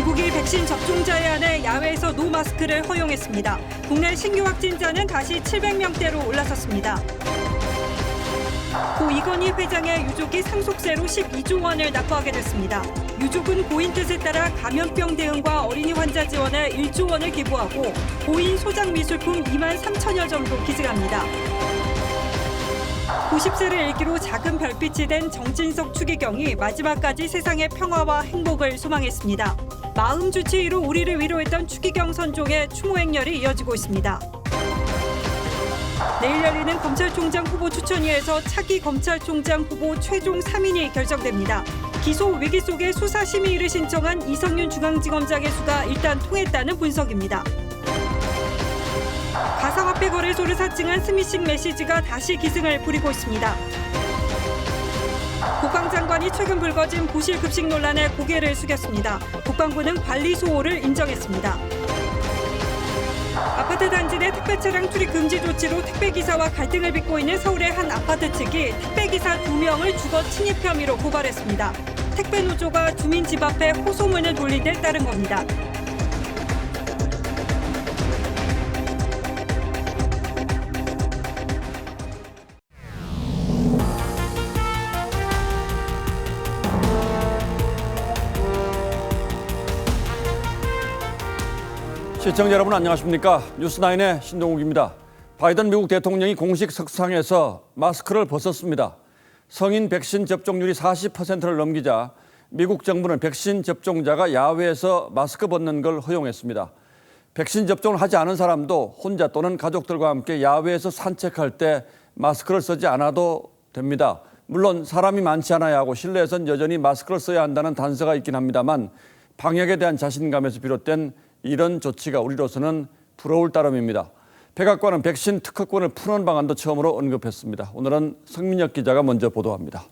미국이 백신 접종자에 한해 야외에서 노마스크를 허용했습니다. 국내 신규 확진자는 다시 700명대로 올라섰습니다. 고 이건희 회장의 유족이 상속세로 12조 원을 납부하게 됐습니다. 유족은 고인 뜻에 따라 감염병 대응과 어린이 환자 지원에 1조 원을 기부하고 고인 소장 미술품 2만 3천여 점도 기증합니다. 90세를 일기로 작은 별빛이 된 정진석 추기경이 마지막까지 세상의 평화와 행복을 소망했습니다. 마음 주치의로 우리를 위로했던 추기경 선종의 추모 행렬이 이어지고 있습니다. 내일 열리는 검찰총장 후보 추천위에서 차기 검찰총장 후보 최종 3인이 결정됩니다. 기소 위기 속에 수사 심의를 신청한 이성윤 중앙지검장의 수가 일단 통했다는 분석입니다. 가상화폐 거래소를 사칭한 스미싱 메시지가 다시 기승을 부리고 있습니다. 국방장관이 최근 불거진 부실 급식 논란에 고개를 숙였습니다. 국방부는 관리 소홀을 인정했습니다. 아파트 단지 내 택배 차량 출입 금지 조치로 택배기사와 갈등을 빚고 있는 서울의 한 아파트 측이 택배기사 2명을 주거 침입 혐의로 고발했습니다. 택배 노조가 주민 집 앞에 호소문을 돌린 데 따른 겁니다. 시청자 여러분 안녕하십니까? 뉴스9의 신동욱입니다. 바이든 미국 대통령이 공식 석상에서 마스크를 벗었습니다. 성인 백신 접종률이 40%를 넘기자 미국 정부는 백신 접종자가 야외에서 마스크 벗는 걸 허용했습니다. 백신 접종을 하지 않은 사람도 혼자 또는 가족들과 함께 야외에서 산책할 때 마스크를 쓰지 않아도 됩니다. 물론 사람이 많지 않아야 하고 실내에선 여전히 마스크를 써야 한다는 단서가 있긴 합니다만 방역에 대한 자신감에서 비롯된 이런 조치가 우리로서는 부러울 따름입니다. 백악관은 백신 특허권을 푸는 방안도 처음으로 언급했습니다. 오늘은 성민혁 기자가 먼저 보도합니다.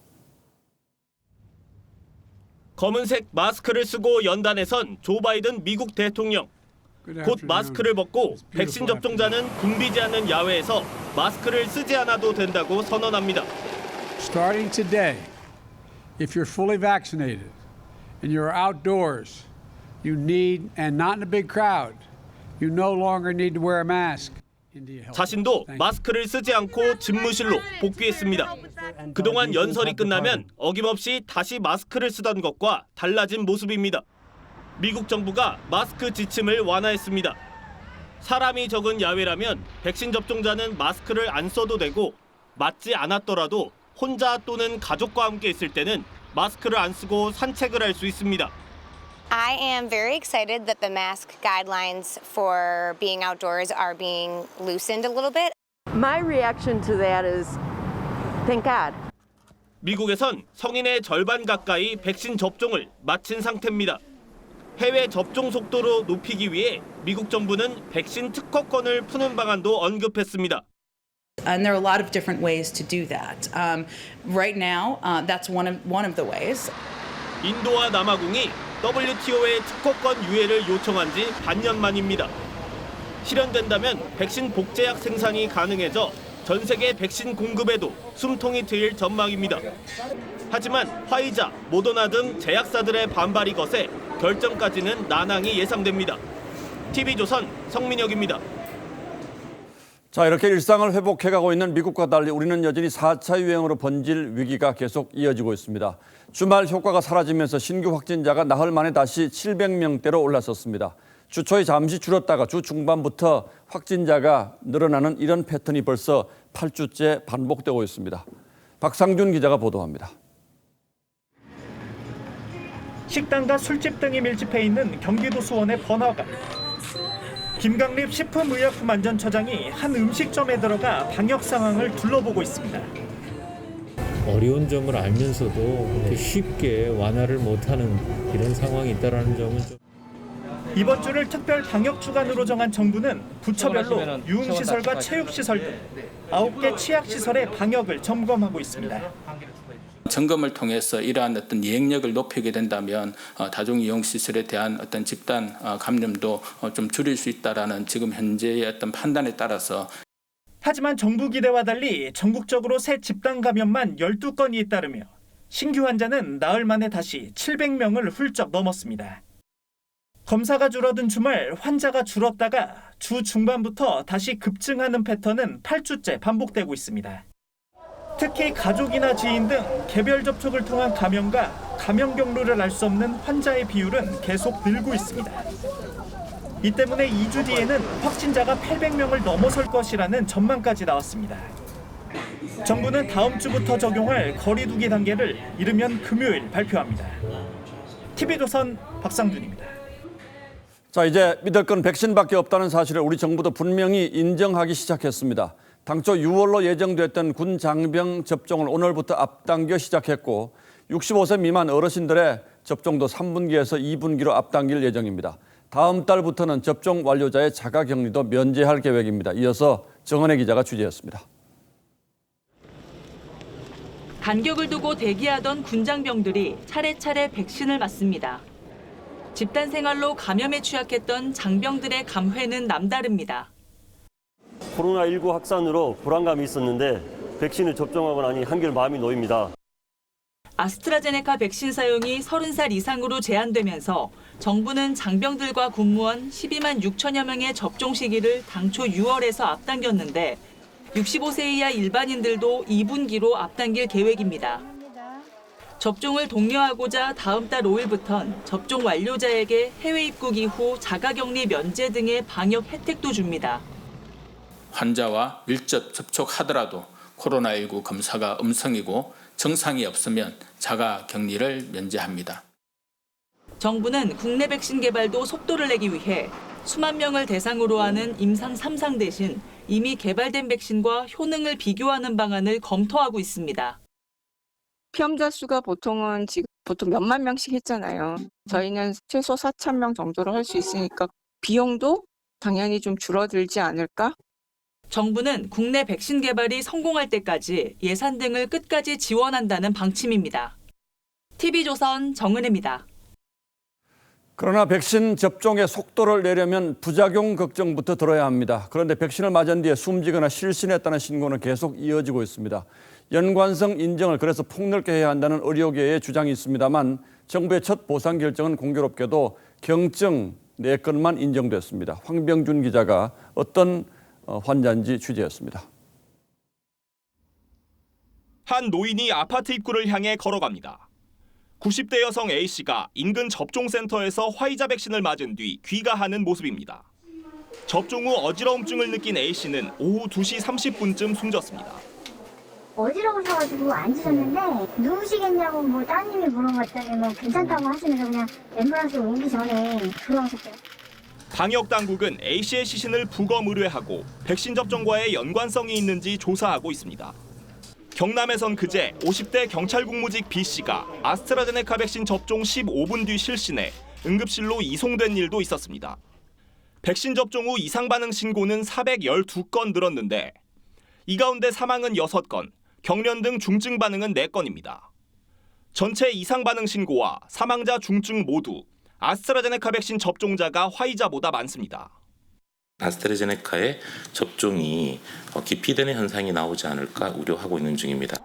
검은색 마스크를 쓰고 연단에 선 조 바이든 미국 대통령. 곧 마스크를 벗고 백신 접종자는 붐비지 않는 야외에서 마스크를 쓰지 않아도 된다고 선언합니다. Starting today, if you're fully vaccinated and you're outdoors, you need, and not in a big crowd, you no longer need to wear a mask. 자신도 마스크를 쓰지 않고 집무실로 복귀했습니다. 그동안 연설이 끝나면 어김없이 다시 마스크를 쓰던 것과 달라진 모습입니다. 미국 정부가 마스크 지침을 완화했습니다. 사람이 적은 야외라면 백신 접종자는 마스크를 안 써도 되고 맞지 않았더라도 혼자 또는 가족과 함께 있을 때는 마스크를 안 쓰고 산책을 할 수 있습니다. I am very excited that the mask guidelines for being outdoors are being loosened a little bit. My reaction to that is, thank God. 미국에선 성인의 절반 가까이 백신 접종을 마친 상태입니다. 해외 접종 속도를 높이기 위해 미국 정부는 백신 특허권을 푸는 방안도 언급했습니다. And there are a lot of different ways to do that. Right now, that's one of the ways. 인도와 남아공이 WTO의 특허권 유예를 요청한 지 반년 만입니다. 실현된다면 백신 복제약 생산이 가능해져 전 세계 백신 공급에도 숨통이 트일 전망입니다. 하지만 화이자, 모더나 등 제약사들의 반발이 거세 결정까지는 난항이 예상됩니다. TV조선 성민혁입니다. 자, 이렇게 일상을 회복해가고 있는 미국과 달리 우리는 여전히 4차 유행으로 번질 위기가 계속 이어지고 있습니다. 주말 효과가 사라지면서 신규 확진자가 나흘 만에 다시 700명대로 올라섰습니다. 주 초에 잠시 줄었다가 주 중반부터 확진자가 늘어나는 이런 패턴이 벌써 8주째 반복되고 있습니다. 박상준 기자가 보도합니다. 식당과 술집 등이 밀집해 있는 경기도 수원의 번화가. 김강립 식품의약품안전처장이 한 음식점에 들어가 방역 상황을 둘러보고 있습니다. 어려운 점을 알면서도 쉽게 완화를 못하는 이런 상황이 있다는 점은 좀. 이번 주를 특별 방역 주간으로 정한 정부는 부처별로 유흥시설과 체육시설 등 9개 취약시설의 방역을 점검하고 있습니다. 점검을 통해서 이러한 어떤 이행력을 높이게 된다면 다중이용시설에 대한 어떤 집단 감염도 좀 줄일 수 있다라는 지금 현재의 어떤 판단에 따라서. 하지만 정부 기대와 달리 전국적으로 새 집단 감염만 12건이 잇따르며 신규 환자는 나흘 만에 다시 700명을 훌쩍 넘었습니다. 검사가 줄어든 주말 환자가 줄었다가 주 중반부터 다시 급증하는 패턴은 8주째 반복되고 있습니다. 특히 가족이나 지인 등 개별 접촉을 통한 감염과 감염 경로를 알 수 없는 환자의 비율은 계속 늘고 있습니다. 이 때문에 2주 뒤에는 확진자가 800명을 넘어설 것이라는 전망까지 나왔습니다. 정부는 다음 주부터 적용할 거리 두기 단계를 이르면 금요일 발표합니다. TV조선 박상준입니다. 자, 이제 믿을 건 백신밖에 없다는 사실을 우리 정부도 분명히 인정하기 시작했습니다. 당초 6월로 예정됐던 군 장병 접종을 오늘부터 앞당겨 시작했고 65세 미만 어르신들의 접종도 3분기에서 2분기로 앞당길 예정입니다. 다음 달부터는 접종 완료자의 자가격리도 면제할 계획입니다. 이어서 정은혜 기자가 취재했습니다. 간격을 두고 대기하던 군장병들이 차례차례 백신을 맞습니다. 집단 생활로 감염에 취약했던 장병들의 감회는 남다릅니다. 코로나19 확산으로 불안감이 있었는데 백신을 접종하고 나니 한결 마음이 놓입니다. 아스트라제네카 백신 사용이 30살 이상으로 제한되면서 정부는 장병들과 군무원 12만 6천여 명의 접종 시기를 당초 6월에서 앞당겼는데 65세 이하 일반인들도 2분기로 앞당길 계획입니다. 접종을 독려하고자 다음 달 5일부턴 접종 완료자에게 해외 입국 이후 자가격리 면제 등의 방역 혜택도 줍니다. 환자와 밀접 접촉하더라도 코로나19 검사가 음성이고 증상이 없으면 자가격리를 면제합니다. 정부는 국내 백신 개발도 속도를 내기 위해 수만 명을 대상으로 하는 임상 3상 대신 이미 개발된 백신과 효능을 비교하는 방안을 검토하고 있습니다. 피험자 수가 보통 몇만 명씩 했잖아요. 저희는 최소 4,000명 정도로 할 수 있으니까 비용도 당연히 좀 줄어들지 않을까? 정부는 국내 백신 개발이 성공할 때까지 예산 등을 끝까지 지원한다는 방침입니다. TV조선 정은혜입니다. 그러나 백신 접종의 속도를 내려면 부작용 걱정부터 들어야 합니다. 그런데 백신을 맞은 뒤에 숨지거나 실신했다는 신고는 계속 이어지고 있습니다. 연관성 인정을 그래서 폭넓게 해야 한다는 의료계의 주장이 있습니다만 정부의 첫 보상 결정은 공교롭게도 경증 4건만 인정됐습니다. 황병준 기자가 어떤 환자인지 취재했습니다. 한 노인이 아파트 입구를 향해 걸어갑니다. 90대 여성 A씨가 인근 접종센터에서 화이자 백신을 맞은 뒤 귀가하는 모습입니다. 접종 후 어지러움증을 느낀 A씨는 오후 2시 30분쯤 숨졌습니다. 어지러우셔가지고 앉으셨는데 누우시겠냐고 뭐 따님이 물어봤더니 괜찮다고 하시면서 그냥 앰뷸런스 오기 전에 들어오셨어요. 방역당국은 A씨의 시신을 부검 의뢰하고 백신 접종과의 연관성이 있는지 조사하고 있습니다. 경남에선 그제 50대 경찰국무직 B씨가 아스트라제네카 백신 접종 15분 뒤 실신해 응급실로 이송된 일도 있었습니다. 백신 접종 후 이상 반응 신고는 412건 늘었는데 이 가운데 사망은 6건, 경련 등 중증 반응은 4건입니다. 전체 이상 반응 신고와 사망자 중증 모두 아스트라제네카 백신 접종자가 화이자보다 많습니다. 아스트라제네카의 접종이 기피되는 현상이 나오지 않을까 우려하고 있는 중입니다.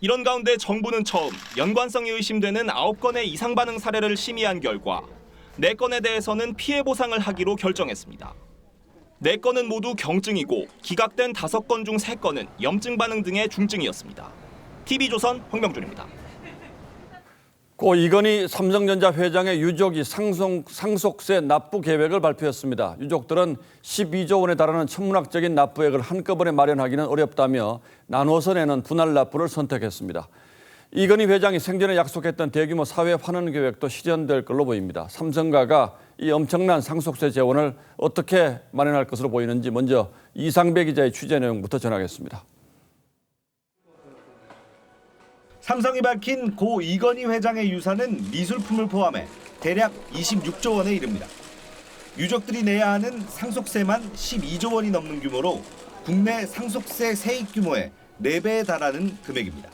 이런 가운데 정부는 처음 연관성이 의심되는 9건의 이상 반응 사례를 심의한 결과 4건에 대해서는 피해 보상을 하기로 결정했습니다. 4건은 모두 경증이고 기각된 5건 중 3건은 염증 반응 등의 중증이었습니다. TV조선 황병준입니다. 고 이건희 삼성전자 회장의 유족이 상속세 납부 계획을 발표했습니다. 유족들은 12조 원에 달하는 천문학적인 납부액을 한꺼번에 마련하기는 어렵다며 나눠서 내는 분할 납부를 선택했습니다. 이건희 회장이 생전에 약속했던 대규모 사회 환원 계획도 실현될 걸로 보입니다. 삼성가가 이 엄청난 상속세 재원을 어떻게 마련할 것으로 보이는지 먼저 이상배 기자의 취재 내용부터 전하겠습니다. 삼성이 밝힌 고 이건희 회장의 유산은 미술품을 포함해 대략 26조 원에 이릅니다. 유족들이 내야 하는 상속세만 12조 원이 넘는 규모로 국내 상속세 세입 규모의 4배에 달하는 금액입니다.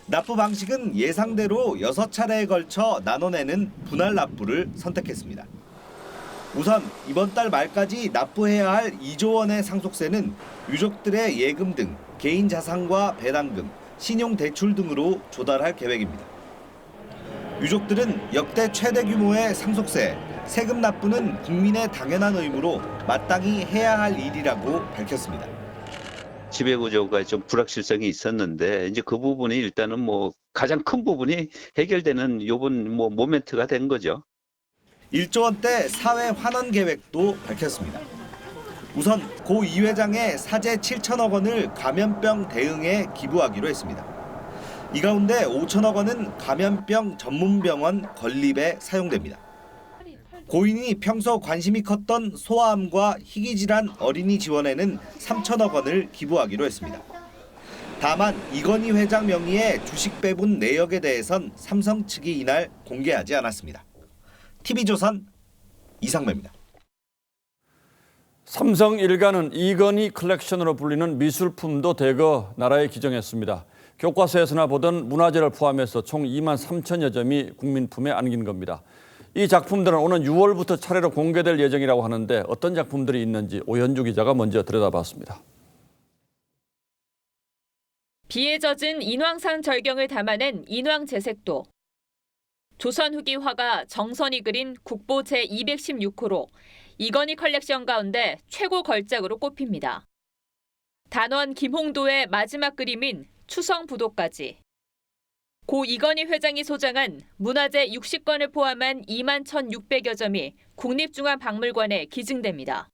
납부 방식은 예상대로 6차례에 걸쳐 나눠내는 분할 납부를 선택했습니다. 우선 이번 달 말까지 납부해야 할 2조 원의 상속세는 유족들의 예금 등 개인 자산과 배당금, 신용대출 등으로 조달할 계획입니다. 유족들은 역대 최대 규모의 상속세 세금 납부는 국민의 당연한 의무로 마땅히 해야 할 일이라고 밝혔습니다. 지배구조가 좀 불확실성이 있었는데 이제 그 부분이 일단은 뭐 가장 큰 부분이 해결되는 요번 뭐 모멘트가 된 거죠. 1조 원대 사회 환원 계획도 밝혔습니다. 우선 고 이 회장의 사재 7천억 원을 감염병 대응에 기부하기로 했습니다. 이 가운데 5천억 원은 감염병 전문병원 건립에 사용됩니다. 고인이 평소 관심이 컸던 소아암과 희귀질환 어린이 지원에는 3천억 원을 기부하기로 했습니다. 다만 이건희 회장 명의의 주식 배분 내역에 대해선 삼성 측이 이날 공개하지 않았습니다. TV조선 이상매입니다. 삼성 일가는 이건희 컬렉션으로 불리는 미술품도 대거 나라에 기증했습니다. 교과서에서나 보던 문화재를 포함해서 총 2만 3천여 점이 국민품에 안긴 겁니다. 이 작품들은 오는 6월부터 차례로 공개될 예정이라고 하는데 어떤 작품들이 있는지 오현주 기자가 먼저 들여다봤습니다. 비에 젖은 인왕산 절경을 담아낸 인왕제색도, 조선 후기 화가 정선이 그린 국보 제216호로 이건희 컬렉션 가운데 최고 걸작으로 꼽힙니다. 단원 김홍도의 마지막 그림인 추성부도까지. 고 이건희 회장이 소장한 문화재 60건을 포함한 2만 1,600여 점이 국립중앙박물관에 기증됩니다.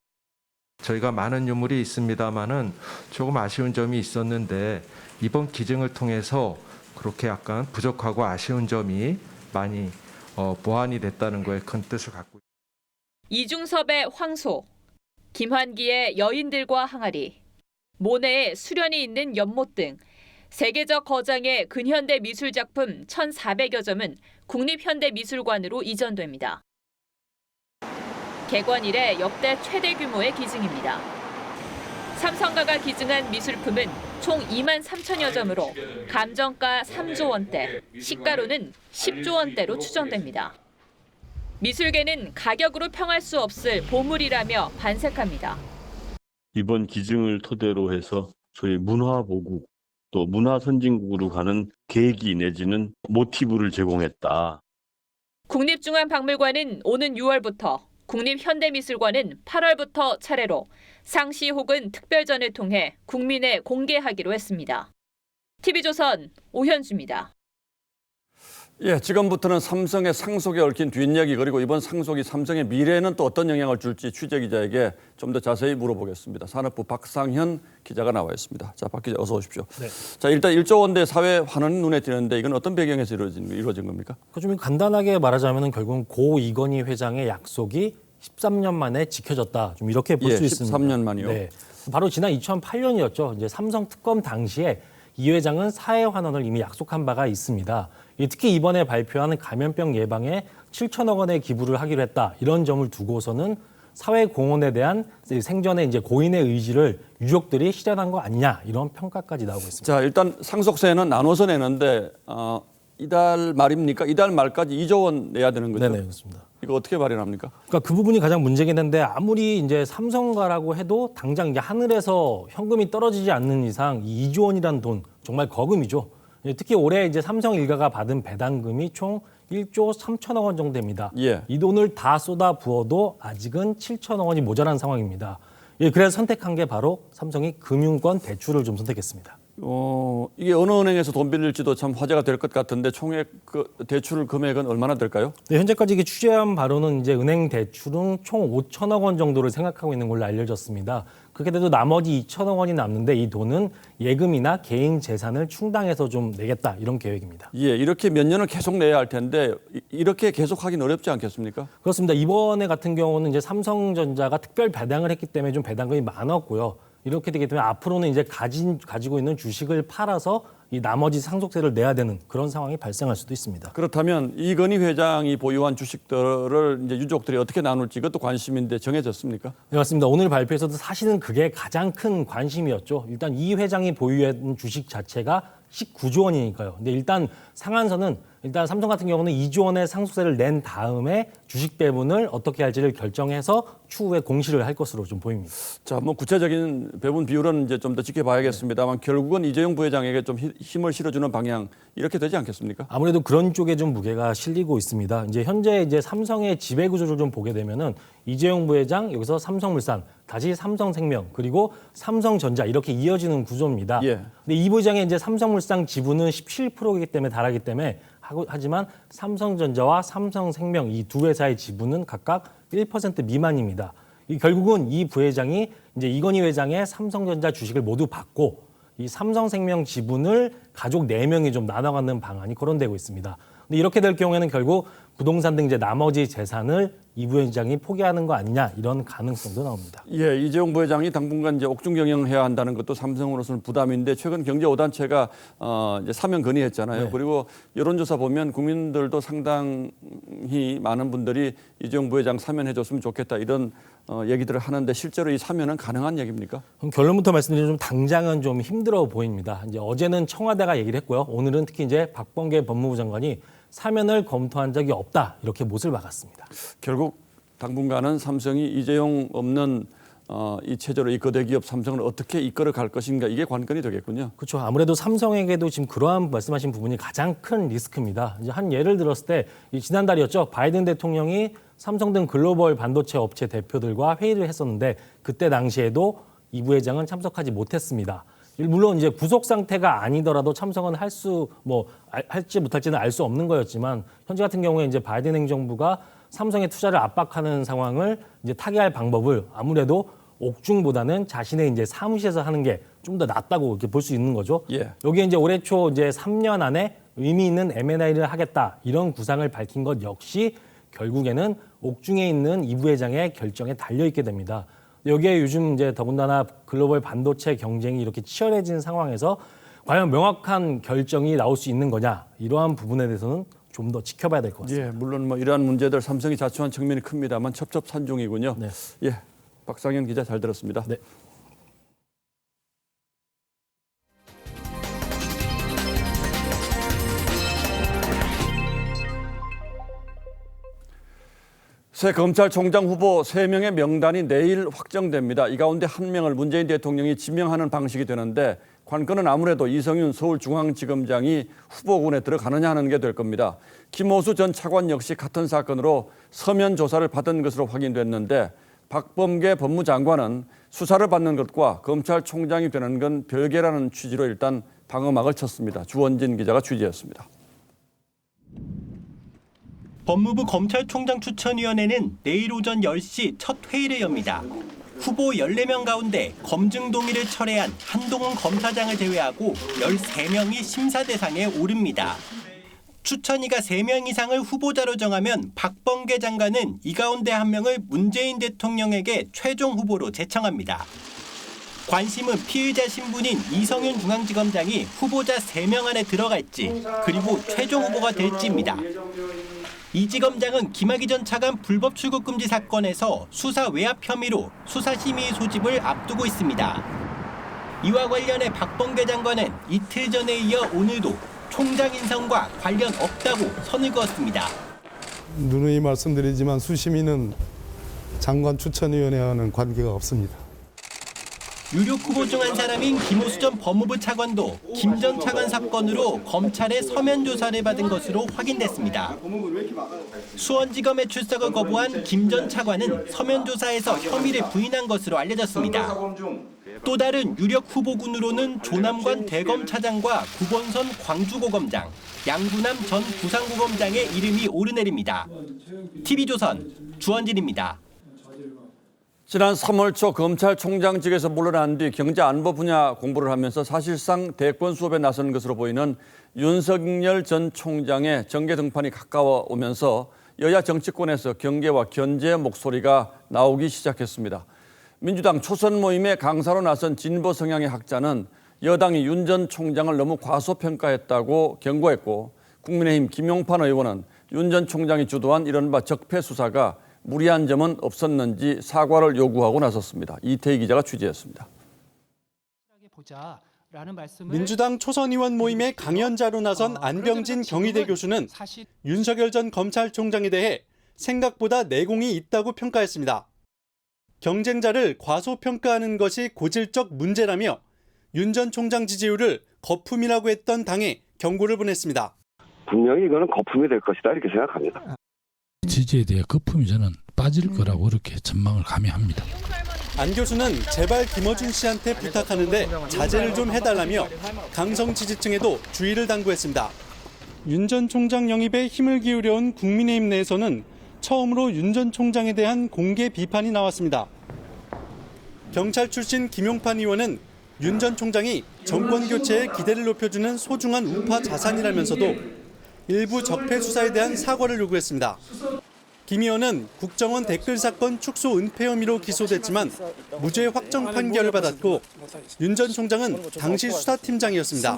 저희가 많은 유물이 있습니다만은 조금 아쉬운 점이 있었는데 이번 기증을 통해서 그렇게 약간 부족하고 아쉬운 점이 많이 보완이 됐다는 거에 큰 뜻을 갖고 있습니다. 이중섭의 황소, 김환기의 여인들과 항아리, 모네의 수련이 있는 연못 등 세계적 거장의 근현대 미술 작품 1,400여 점은 국립현대미술관으로 이전됩니다. 개관 이래 역대 최대 규모의 기증입니다. 삼성가가 기증한 미술품은 총 2만 3천여 점으로 감정가 3조 원대, 시가로는 10조 원대로 추정됩니다. 미술계는 가격으로 평할 수 없을 보물이라며 반색합니다. 이번 기증을 토대로 해서 소위 문화보국 또 문화선진국으로 가는 계기 내지는 모티브를 제공했다. 국립중앙박물관은 오는 6월부터, 국립현대미술관은 8월부터 차례로 상시 혹은 특별전을 통해 국민에 공개하기로 했습니다. TV조선 오현주입니다. 예, 지금부터는 삼성의 상속에 얽힌 뒷얘기 그리고 이번 상속이 삼성의 미래에는 또 어떤 영향을 줄지 취재기자에게 좀 더 자세히 물어보겠습니다. 산업부 박상현 기자가 나와 있습니다. 자, 박 기자 어서 오십시오. 네. 자, 일단 1조 원대 사회 환원이 눈에 띄는데 이건 어떤 배경에서 이루어진 겁니까? 좀 간단하게 말하자면 결국은 고 이건희 회장의 약속이 13년 만에 지켜졌다. 좀 이렇게 볼 수 있습니다. 13년 만이요? 네. 바로 지난 2008년이었죠. 이제 삼성 특검 당시에 이 회장은 사회 환원을 이미 약속한 바가 있습니다. 특히 이번에 발표한 감염병 예방에 7천억 원의 기부를 하기로 했다. 이런 점을 두고서는 사회 공헌에 대한 생전에 이제 고인의 의지를 유족들이 실현한 거 아니냐 이런 평가까지 나오고 있습니다. 자, 일단 상속세는 나눠서 내는데 이달 말입니까? 이달 말까지 2조 원 내야 되는 거죠? 네, 그렇습니다. 이거 어떻게 마련합니까? 그러니까 그 부분이 가장 문제긴 한데 아무리 이제 삼성가라고 해도 당장 이제 하늘에서 현금이 떨어지지 않는 이상 이 2조 원이라는 돈 정말 거금이죠. 특히 올해 이제 삼성 일가가 받은 배당금이 총 1조 3천억 원 정도 됩니다. 예. 이 돈을 다 쏟아 부어도 아직은 7천억 원이 모자란 상황입니다. 그래서 선택한 게 바로 삼성이 금융권 대출을 좀 선택했습니다. 이게 어느 은행에서 돈 빌릴지도 참 화제가 될 것 같은데 총액 대출 금액은 얼마나 될까요? 네, 현재까지 이게 취재한 바로는 이제 은행 대출은 총 5천억 원 정도를 생각하고 있는 걸로 알려졌습니다. 그렇게 돼도 나머지 2천억 원이 남는데 이 돈은 예금이나 개인 재산을 충당해서 좀 내겠다 이런 계획입니다. 예, 이렇게 몇 년을 계속 내야 할 텐데 이렇게 계속하긴 어렵지 않겠습니까? 그렇습니다. 이번에 같은 경우는 이제 삼성전자가 특별 배당을 했기 때문에 좀 배당금이 많았고요. 이렇게 되기 때문에 앞으로는 이제 가지고 있는 주식을 팔아서 이 나머지 상속세를 내야 되는 그런 상황이 발생할 수도 있습니다. 그렇다면 이건희 회장이 보유한 주식들을 이제 유족들이 어떻게 나눌지 이것도 관심인데 정해졌습니까? 네, 맞습니다. 오늘 발표에서도 사실은 그게 가장 큰 관심이었죠. 일단 이 회장이 보유한 주식 자체가 19조 원이니까요. 근데 일단 상한선은 일단 삼성 같은 경우는 2조 원의 상속세를 낸 다음에 주식 배분을 어떻게 할지를 결정해서 추후에 공시를 할 것으로 좀 보입니다. 자, 뭐 구체적인 배분 비율은 이제 좀 더 지켜봐야겠습니다만 결국은 이재용 부회장에게 좀 힘을 실어주는 방향 이렇게 되지 않겠습니까? 아무래도 그런 쪽에 좀 무게가 실리고 있습니다. 이제 현재 이제 삼성의 지배 구조를 좀 보게 되면은 이재용 부회장 여기서 삼성물산 다시 삼성생명 그리고 삼성전자 이렇게 이어지는 구조입니다. 예. 근데 이 부회장의 이제 삼성물산 지분은 17%이기 때문에 달하기 때문에 하지만 삼성전자와 삼성생명 이 두 회사의 지분은 각각 1% 미만입니다. 결국은 이 부회장이 이제 이건희 회장의 삼성전자 주식을 모두 받고 이 삼성생명 지분을 가족 4명이 좀 나눠 갖는 방안이 거론되고 있습니다. 근데 이렇게 될 경우에는 결국 부동산 등 이제 나머지 재산을 이 부회장이 포기하는 거 아니냐 이런 가능성도 나옵니다. 예, 이재용 부회장이 당분간 이제 옥중 경영해야 한다는 것도 삼성으로서는 부담인데 최근 경제 5단체가 이제 사면 건의했잖아요. 네. 그리고 여론조사 보면 국민들도 상당히 많은 분들이 이재용 부회장 사면해줬으면 좋겠다 이런 얘기들을 하는데 실제로 이 사면은 가능한 얘기입니까? 그럼 결론부터 말씀드리면 좀 당장은 좀 힘들어 보입니다. 이제 어제는 청와대가 얘기를 했고요. 오늘은 특히 이제 박범계 법무부 장관이 사면을 검토한 적이 없다 이렇게 못을 박았습니다. 결국 당분간은 삼성이 이재용 없는 이 체제로 이 거대 기업 삼성을 어떻게 이끌어 갈 것인가 이게 관건이 되겠군요. 그렇죠. 아무래도 삼성에게도 지금 그러한 말씀하신 부분이 가장 큰 리스크입니다. 이제 한 예를 들었을 때 지난달이었죠. 바이든 대통령이 삼성 등 글로벌 반도체 업체 대표들과 회의를 했었는데 그때 당시에도 이 부회장은 참석하지 못했습니다. 물론 이제 구속 상태가 아니더라도 참석은 할지 못할지는 알 수 없는 거였지만 현재 같은 경우에 이제 바이든 행정부가 삼성의 투자를 압박하는 상황을 이제 타개할 방법을 아무래도 옥중보다는 자신의 이제 사무실에서 하는 게 좀 더 낫다고 이렇게 볼 수 있는 거죠. 예. 여기에 이제 올해 초 이제 3년 안에 의미 있는 M&A를 하겠다 이런 구상을 밝힌 것 역시 결국에는 옥중에 있는 이 부회장의 결정에 달려 있게 됩니다. 여기에 요즘 이제 더군다나 글로벌 반도체 경쟁이 이렇게 치열해진 상황에서 과연 명확한 결정이 나올 수 있는 거냐 이러한 부분에 대해서는 좀 더 지켜봐야 될 것 같습니다. 예, 물론 뭐 이러한 문제들 삼성이 자초한 측면이 큽니다만 첩첩산중이군요. 네. 예, 박상현 기자 잘 들었습니다. 네. 새 검찰총장 후보 3명의 명단이 내일 확정됩니다. 이 가운데 1명을 문재인 대통령이 지명하는 방식이 되는데 관건은 아무래도 이성윤 서울중앙지검장이 후보군에 들어가느냐 하는 게 될 겁니다. 김호수 전 차관 역시 같은 사건으로 서면 조사를 받은 것으로 확인됐는데 박범계 법무장관은 수사를 받는 것과 검찰총장이 되는 건 별개라는 취지로 일단 방어막을 쳤습니다. 주원진 기자가 취재했습니다. 법무부 검찰총장 추천위원회는 내일 오전 10시 첫 회의를 엽니다. 후보 14명 가운데 검증 동의를 철회한 한동훈 검사장을 제외하고 13명이 심사 대상에 오릅니다. 추천위가 3명 이상을 후보자로 정하면 박범계 장관은 이 가운데 1명을 문재인 대통령에게 최종 후보로 제청합니다. 관심은 피의자 신분인 이성윤 중앙지검장이 후보자 3명 안에 들어갈지 그리고 최종 후보가 될지입니다. 이 지검장은 김학의 전 차관 불법 출국 금지 사건에서 수사 외압 혐의로 수사심의 소집을 앞두고 있습니다. 이와 관련해 박범계 장관은 이틀 전에 이어 오늘도 총장 인선과 관련 없다고 선을 그었습니다. 누누이 말씀드리지만 수심위는 장관 추천위원회와는 관계가 없습니다. 유력 후보 중 한 사람인 김호수 전 법무부 차관도 김 전 차관 사건으로 검찰의 서면 조사를 받은 것으로 확인됐습니다. 수원지검에 출석을 거부한 김 전 차관은 서면 조사에서 혐의를 부인한 것으로 알려졌습니다. 또 다른 유력 후보군으로는 조남관 대검차장과 구본선 광주고검장, 양부남 전 부산고검장의 이름이 오르내립니다. TV조선 주원진입니다. 지난 3월 초 검찰총장직에서 물러난 뒤 경제안보 분야 공부를 하면서 사실상 대권 수업에 나선 것으로 보이는 윤석열 전 총장의 정계 등판이 가까워 오면서 여야 정치권에서 경계와 견제의 목소리가 나오기 시작했습니다. 민주당 초선 모임에 강사로 나선 진보 성향의 학자는 여당이 윤 전 총장을 너무 과소평가했다고 경고했고 국민의힘 김용판 의원은 윤 전 총장이 주도한 이른바 적폐 수사가 무리한 점은 없었는지 사과를 요구하고 나섰습니다. 이태희 기자가 취재했습니다. 보자. 민주당 초선 의원 모임의 강연자로 나선 안병진 경희대 교수는 윤석열 전 검찰총장에 대해 생각보다 내공이 있다고 평가했습니다. 경쟁자를 과소평가하는 것이 고질적 문제라며 윤 전 총장 지지율을 거품이라고 했던 당에 경고를 보냈습니다. 분명히 이거는 거품이 될 것이다 이렇게 생각합니다. 지지에 대해 거품이 저는 빠질 거라고 이렇게 전망을 감히 합니다. 안 교수는 제발 김어준 씨한테 부탁하는데 자제를 좀 해달라며 강성 지지층에도 주의를 당부했습니다. 윤 전 총장 영입에 힘을 기울여온 국민의힘 내에서는 처음으로 윤 전 총장에 대한 공개 비판이 나왔습니다. 경찰 출신 김용판 의원은 윤 전 총장이 정권 교체에 기대를 높여주는 소중한 우파 자산이라면서도 일부 적폐 수사에 대한 사과를 요구했습니다. 김 의원은 국정원 댓글 사건 축소 은폐 혐의로 기소됐지만 무죄 확정 판결을 받았고 윤 전 총장은 당시 수사팀장이었습니다.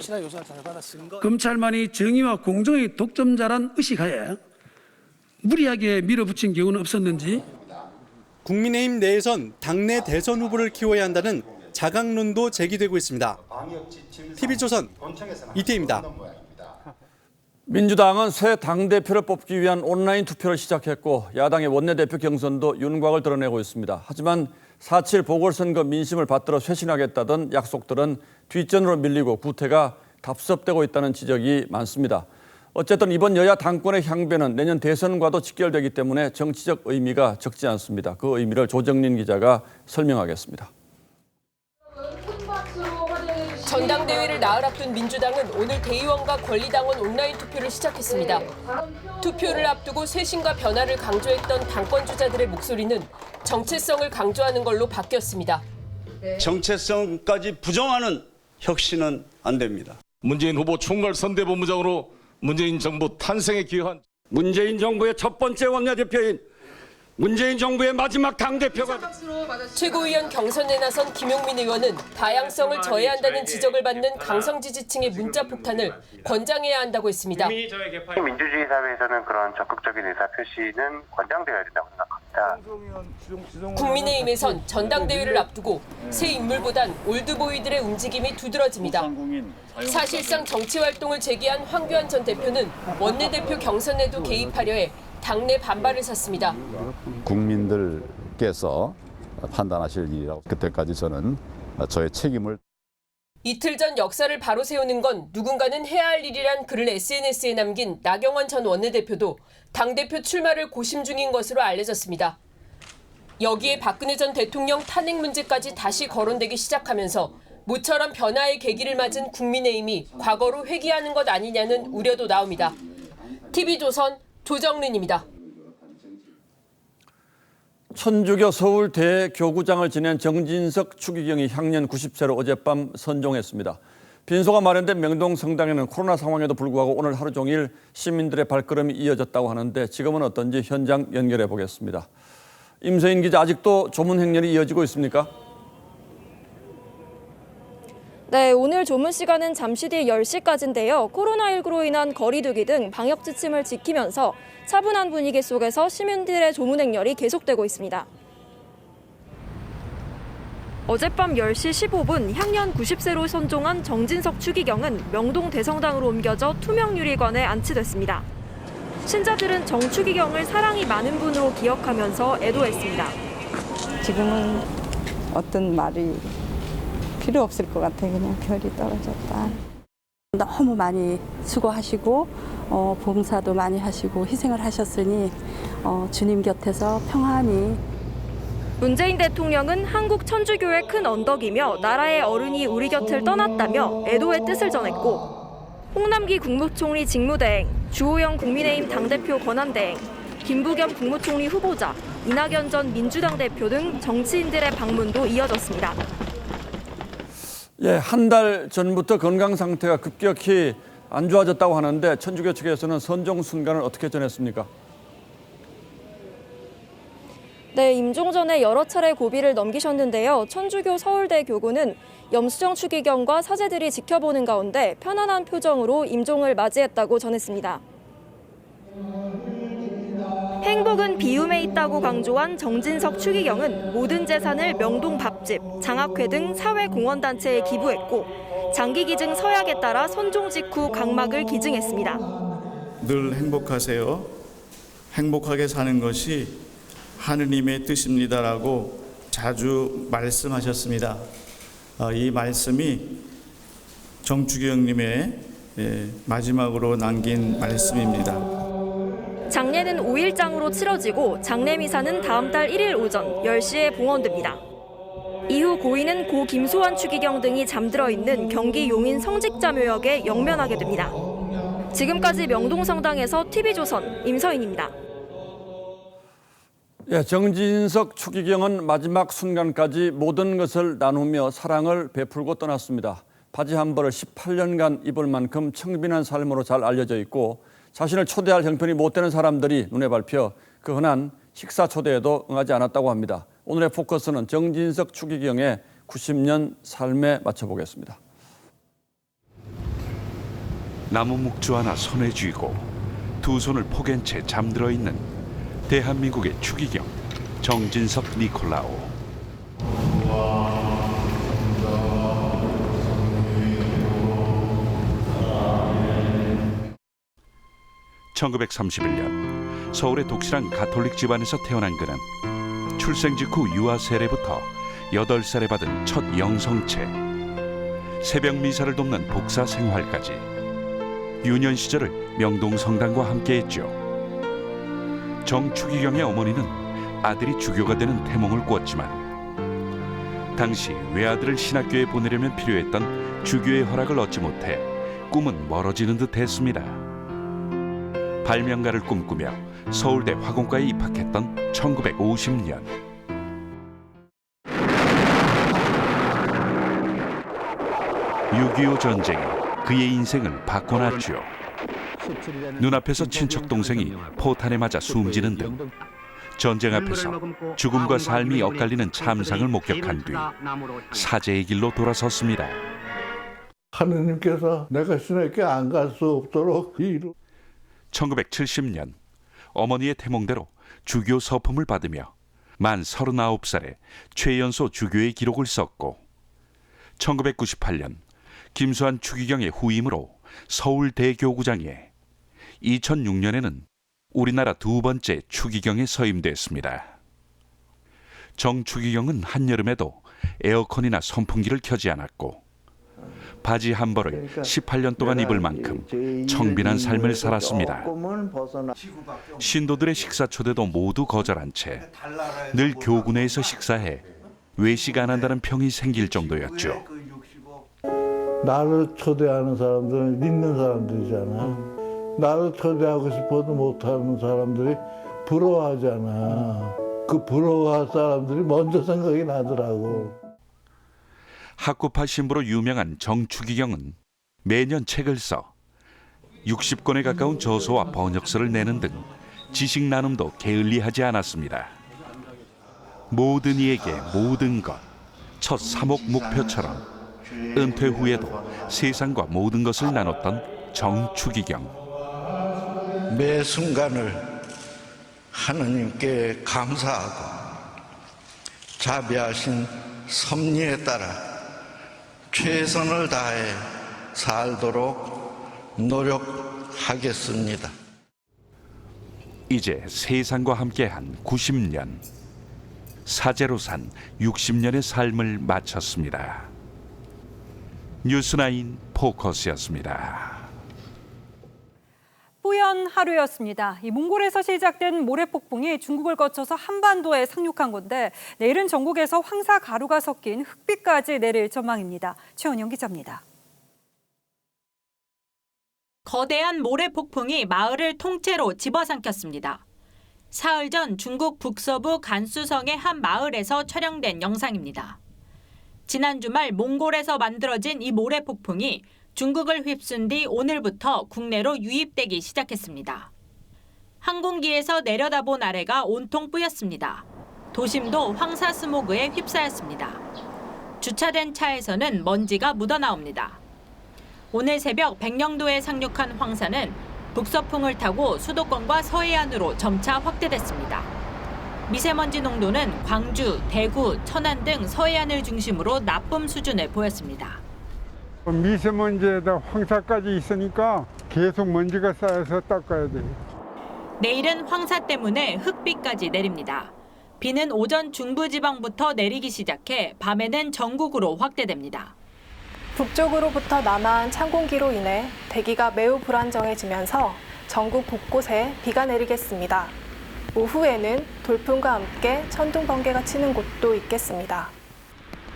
검찰만이 정의와 공정의 독점자란 의식하에 무리하게 밀어붙인 경우는 없었는지. 국민의힘 내에선 당내 대선 후보를 키워야 한다는 자강론도 제기되고 있습니다. TV조선 이태희입니다. 민주당은 새 당대표를 뽑기 위한 온라인 투표를 시작했고 야당의 원내대표 경선도 윤곽을 드러내고 있습니다. 하지만 4.7 보궐선거 민심을 받들어 쇄신하겠다던 약속들은 뒷전으로 밀리고 구태가 답습되고 있다는 지적이 많습니다. 어쨌든 이번 여야 당권의 향배는 내년 대선과도 직결되기 때문에 정치적 의미가 적지 않습니다. 그 의미를 조정린 기자가 설명하겠습니다. 전당대회를 나흘 앞둔 민주당은 오늘 대의원과 권리당원 온라인 투표를 시작했습니다. 투표를 앞두고 쇄신과 변화를 강조했던 당권 주자들의 목소리는 정체성을 강조하는 걸로 바뀌었습니다. 정체성까지 부정하는 혁신은 안 됩니다. 문재인 후보 총괄선대본부장으로 문재인 정부 탄생에 기여한 문재인 정부의 첫 번째 원내대표인 문재인 정부의 마지막 당대표가 최고위원 경선에 나선 김용민 의원은 다양성을 저해한다는 지적을 받는 강성 지지층의 문자 폭탄을 권장해야 한다고 했습니다. 민주주의 사회에서는 그런 적극적인 의사표시는 권장되어야 된다고 생각합니다. 국민의힘에선 전당대회를 앞두고 새 인물보단 올드보이들의 움직임이 두드러집니다. 사실상 정치활동을 재개한 황교안 전 대표는 원내대표 경선에도 개입하려 해 당내 반발을 샀습니다. 국민들께서 판단하실 일이라고 그때까지 저는 저의 책임을. 이틀 전 역사를 바로 세우는 건 누군가는 해야 할 일이란 글을 SNS에 남긴 나경원 전 원내대표도 당대표 출마를 고심 중인 것으로 알려졌습니다. 여기에 박근혜 전 대통령 탄핵 문제까지 다시 거론되기 시작하면서 모처럼 변화의 계기를 맞은 국민의힘이 과거로 회귀하는 것 아니냐는 우려도 나옵니다. TV조선 조정린입니다. 천주교 서울대교구장을 지낸 정진석 추기경이 향년 90세로 어젯밤 선종했습니다. 빈소가 마련된 명동 성당에는 코로나 상황에도 불구하고 오늘 하루 종일 시민들의 발걸음이 이어졌다고 하는데 지금은 어떤지 현장 연결해 보겠습니다. 임서인 기자, 아직도 조문 행렬이 이어지고 있습니까? 네, 오늘 조문 시간은 잠시 뒤 10시까지인데요. 코로나19로 인한 거리 두기 등 방역 지침을 지키면서 차분한 분위기 속에서 시민들의 조문 행렬이 계속되고 있습니다. 어젯밤 10시 15분 향년 90세로 선종한 정진석 추기경은 명동 대성당으로 옮겨져 투명 유리관에 안치됐습니다. 신자들은 정 추기경을 사랑이 많은 분으로 기억하면서 애도했습니다. 지금은 어떤 말이 필요 없을 것 같아. 그냥 별이 떨어졌다. 너무 많이 수고하시고 봉사도 많이 하시고 희생을 하셨으니 주님 곁에서 평안히. 문재인 대통령은 한국 천주교의 큰 언덕이며 나라의 어른이 우리 곁을 떠났다며 애도의 뜻을 전했고 홍남기 국무총리 직무대행, 주호영 국민의힘 당대표 권한대행, 김부겸 국무총리 후보자, 이낙연 전 민주당 대표 등 정치인들의 방문도 이어졌습니다. 예, 한 달 전부터 건강 상태가 급격히 안 좋아졌다고 하는데 천주교 측에서는 선종 순간을 어떻게 전했습니까? 네, 임종 전에 여러 차례 고비를 넘기셨는데요. 천주교 서울대 교구는 염수정 추기경과 사제들이 지켜보는 가운데 편안한 표정으로 임종을 맞이했다고 전했습니다. 행복은 비움에 있다고 강조한 정진석 추기경은 모든 재산을 명동 밥집, 장학회 등 사회공헌단체에 기부했고 장기 기증 서약에 따라 선종 직후 각막을 기증했습니다. 늘 행복하세요. 행복하게 사는 것이 하느님의 뜻입니다라고 자주 말씀하셨습니다. 이 말씀이 정추기경님의 마지막으로 남긴 말씀입니다. 장례는 5일장으로 치러지고 장례 미사는 다음 달 1일 오전 10시에 봉헌됩니다. 이후 고인은 고 김소환 추기경 등이 잠들어 있는 경기 용인 성직자묘역에 영면하게 됩니다. 지금까지 명동성당에서 TV조선 임서인입니다. 정진석 추기경은 마지막 순간까지 모든 것을 나누며 사랑을 베풀고 떠났습니다. 바지 한 벌을 18년간 입을 만큼 청빈한 삶으로 잘 알려져 있고 자신을 초대할 형편이 못 되는 사람들이 눈에 밟혀 그 흔한 식사 초대에도 응하지 않았다고 합니다. 오늘의 포커스는 정진석 추기경의 90년 삶에 맞춰보겠습니다. 나무 묵주 하나 손에 쥐고 두 손을 포갠 채 잠들어 있는 대한민국의 추기경 정진석 니콜라오. (1931년) 서울의 독실한 가톨릭 집안에서 태어난 그는 출생 직후 유아 세례부터 8살에 받은 첫 영성체, 새벽 미사를 돕는 복사 생활까지 유년 시절을 명동성당과 함께했죠. 정추기경의 어머니는 아들이 주교가 되는 태몽을 꾸었지만 당시 외아들을 신학교에 보내려면 필요했던 주교의 허락을 얻지 못해 꿈은 멀어지는 듯 했습니다. 발명가를 꿈꾸며 서울대 화공과에 입학했던 1950년. (6.25) 전쟁이 그의 인생을 바꿔놨죠. 눈앞에서 친척 동생이 포탄에 맞아 숨지는 등 전쟁 앞에서 죽음과 삶이 엇갈리는 참상을 목격한 뒤 사제의 길로 돌아섰습니다. 하느님께서 내가 신에게 안 갈 수 없도록 1970년 어머니의 태몽대로 주교 서품을 받으며 만 39살에 최연소 주교의 기록을 썼고 1998년 김소환 추기경의 후임으로 서울대교구장에 2006년에는 우리나라 두 번째 추기경에 서임됐습니다. 정추기경은 한여름에도 에어컨이나 선풍기를 켜지 않았고 바지 한 벌을 18년 동안 입을 만큼 청빈한 삶을 살았습니다. 신도들의 식사 초대도 모두 거절한 채 늘 교구내에서 식사해 외식 안 한다는 평이 생길 정도였죠. 나를 초대하는 사람들은 믿는 사람들이잖아. 나를 초대하고 싶어도 못하는 사람들이 부러워하잖아. 그 부러워할 사람들이 먼저 생각이 나더라고. 학구파 신부로 유명한 정추기경은 매년 책을 써 60권에 가까운 저서와 번역서를 내는 등 지식 나눔도 게을리하지 않았습니다. 모든 이에게 모든 것, 첫 사목 목표처럼 은퇴 후에도 세상과 모든 것을 나눴던 정추기경. 매 순간을 하느님께 감사하고 자비하신 섭리에 따라 최선을 다해 살도록 노력하겠습니다. 이제 세상과 함께한 90년, 사제로 산 60년의 삶을 마쳤습니다. 뉴스9 포커스였습니다. 뿌연 하루였습니다. 이 몽골에서 시작된 모래폭풍이 중국을 거쳐서 한반도에 상륙한 건데 내일은 전국에서 황사 가루가 섞인 흑비까지 내릴 전망입니다. 최원영 기자입니다. 거대한 모래폭풍이 마을을 통째로 집어삼켰습니다. 사흘 전 중국 북서부 간수성의 한 마을에서 촬영된 영상입니다. 지난 주말 몽골에서 만들어진 이 모래폭풍이 중국을 휩쓴 뒤 오늘부터 국내로 유입되기 시작했습니다. 항공기에서 내려다본 아래가 온통 뿌였습니다. 도심도 황사 스모그에 휩싸였습니다. 주차된 차에서는 먼지가 묻어나옵니다. 오늘 새벽 백령도에 상륙한 황사는 북서풍을 타고 수도권과 서해안으로 점차 확대됐습니다. 미세먼지 농도는 광주, 대구, 천안 등 서해안을 중심으로 나쁨 수준을 보였습니다. 미세먼지에다 황사까지 있으니까 계속 먼지가 쌓여서 닦아야 돼요. 내일은 황사 때문에 흙비까지 내립니다. 비는 오전 중부지방부터 내리기 시작해 밤에는 전국으로 확대됩니다. 북쪽으로부터 남하한 찬 공기로 인해 대기가 매우 불안정해지면서 전국 곳곳에 비가 내리겠습니다. 오후에는 돌풍과 함께 천둥 번개가 치는 곳도 있겠습니다.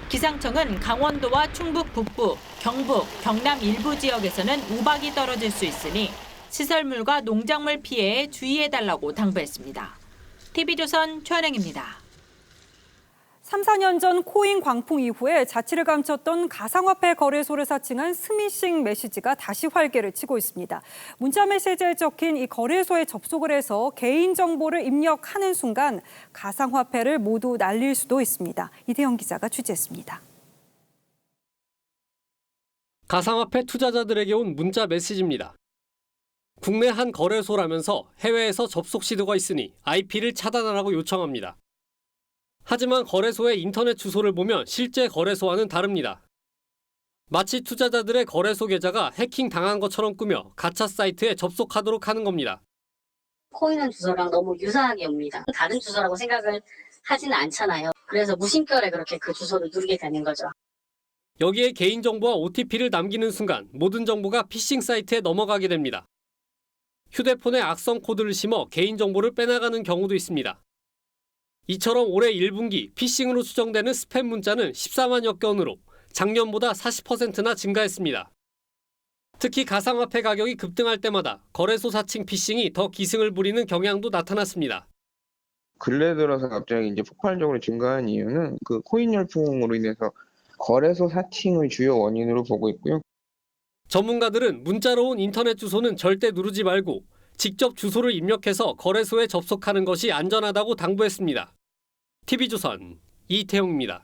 기상청은 강원도와 충북 북부, 경북, 경남 일부 지역에서는 우박이 떨어질 수 있으니 시설물과 농작물 피해에 주의해달라고 당부했습니다. TV조선 최은행입니다. 3, 4년 전 코인 광풍 이후에 자취를 감췄던 가상화폐 거래소를 사칭한 스미싱 메시지가 다시 활개를 치고 있습니다. 문자 메시지에 적힌 이 거래소에 접속을 해서 개인정보를 입력하는 순간 가상화폐를 모두 날릴 수도 있습니다. 이대영 기자가 취재했습니다. 가상화폐 투자자들에게 온 문자 메시지입니다. 국내 한 거래소라면서 해외에서 접속 시도가 있으니 IP를 차단하라고 요청합니다. 하지만 거래소의 인터넷 주소를 보면 실제 거래소와는 다릅니다. 마치 투자자들의 거래소 계좌가 해킹 당한 것처럼 꾸며 가짜 사이트에 접속하도록 하는 겁니다. 코인원 주소랑 너무 유사하게 옵니다. 다른 주소라고 생각을 하지는 않잖아요. 그래서 무심결에 그렇게 그 주소를 누르게 되는 거죠. 여기에 개인정보와 OTP를 남기는 순간 모든 정보가 피싱 사이트에 넘어가게 됩니다. 휴대폰에 악성 코드를 심어 개인정보를 빼나가는 경우도 있습니다. 이처럼 올해 1분기 피싱으로 추정되는 스팸 문자는 14만여 건으로 작년보다 40%나 증가했습니다. 특히 가상화폐 가격이 급등할 때마다 거래소 사칭 피싱이 더 기승을 부리는 경향도 나타났습니다. 근래 들어서 갑자기 이제 폭발적으로 증가한 이유는 그 코인 열풍으로 인해서 거래소 사칭을 주요 원인으로 보고 있고요. 전문가들은 문자로 온 인터넷 주소는 절대 누르지 말고 직접 주소를 입력해서 거래소에 접속하는 것이 안전하다고 당부했습니다. TV조선 이태용입니다.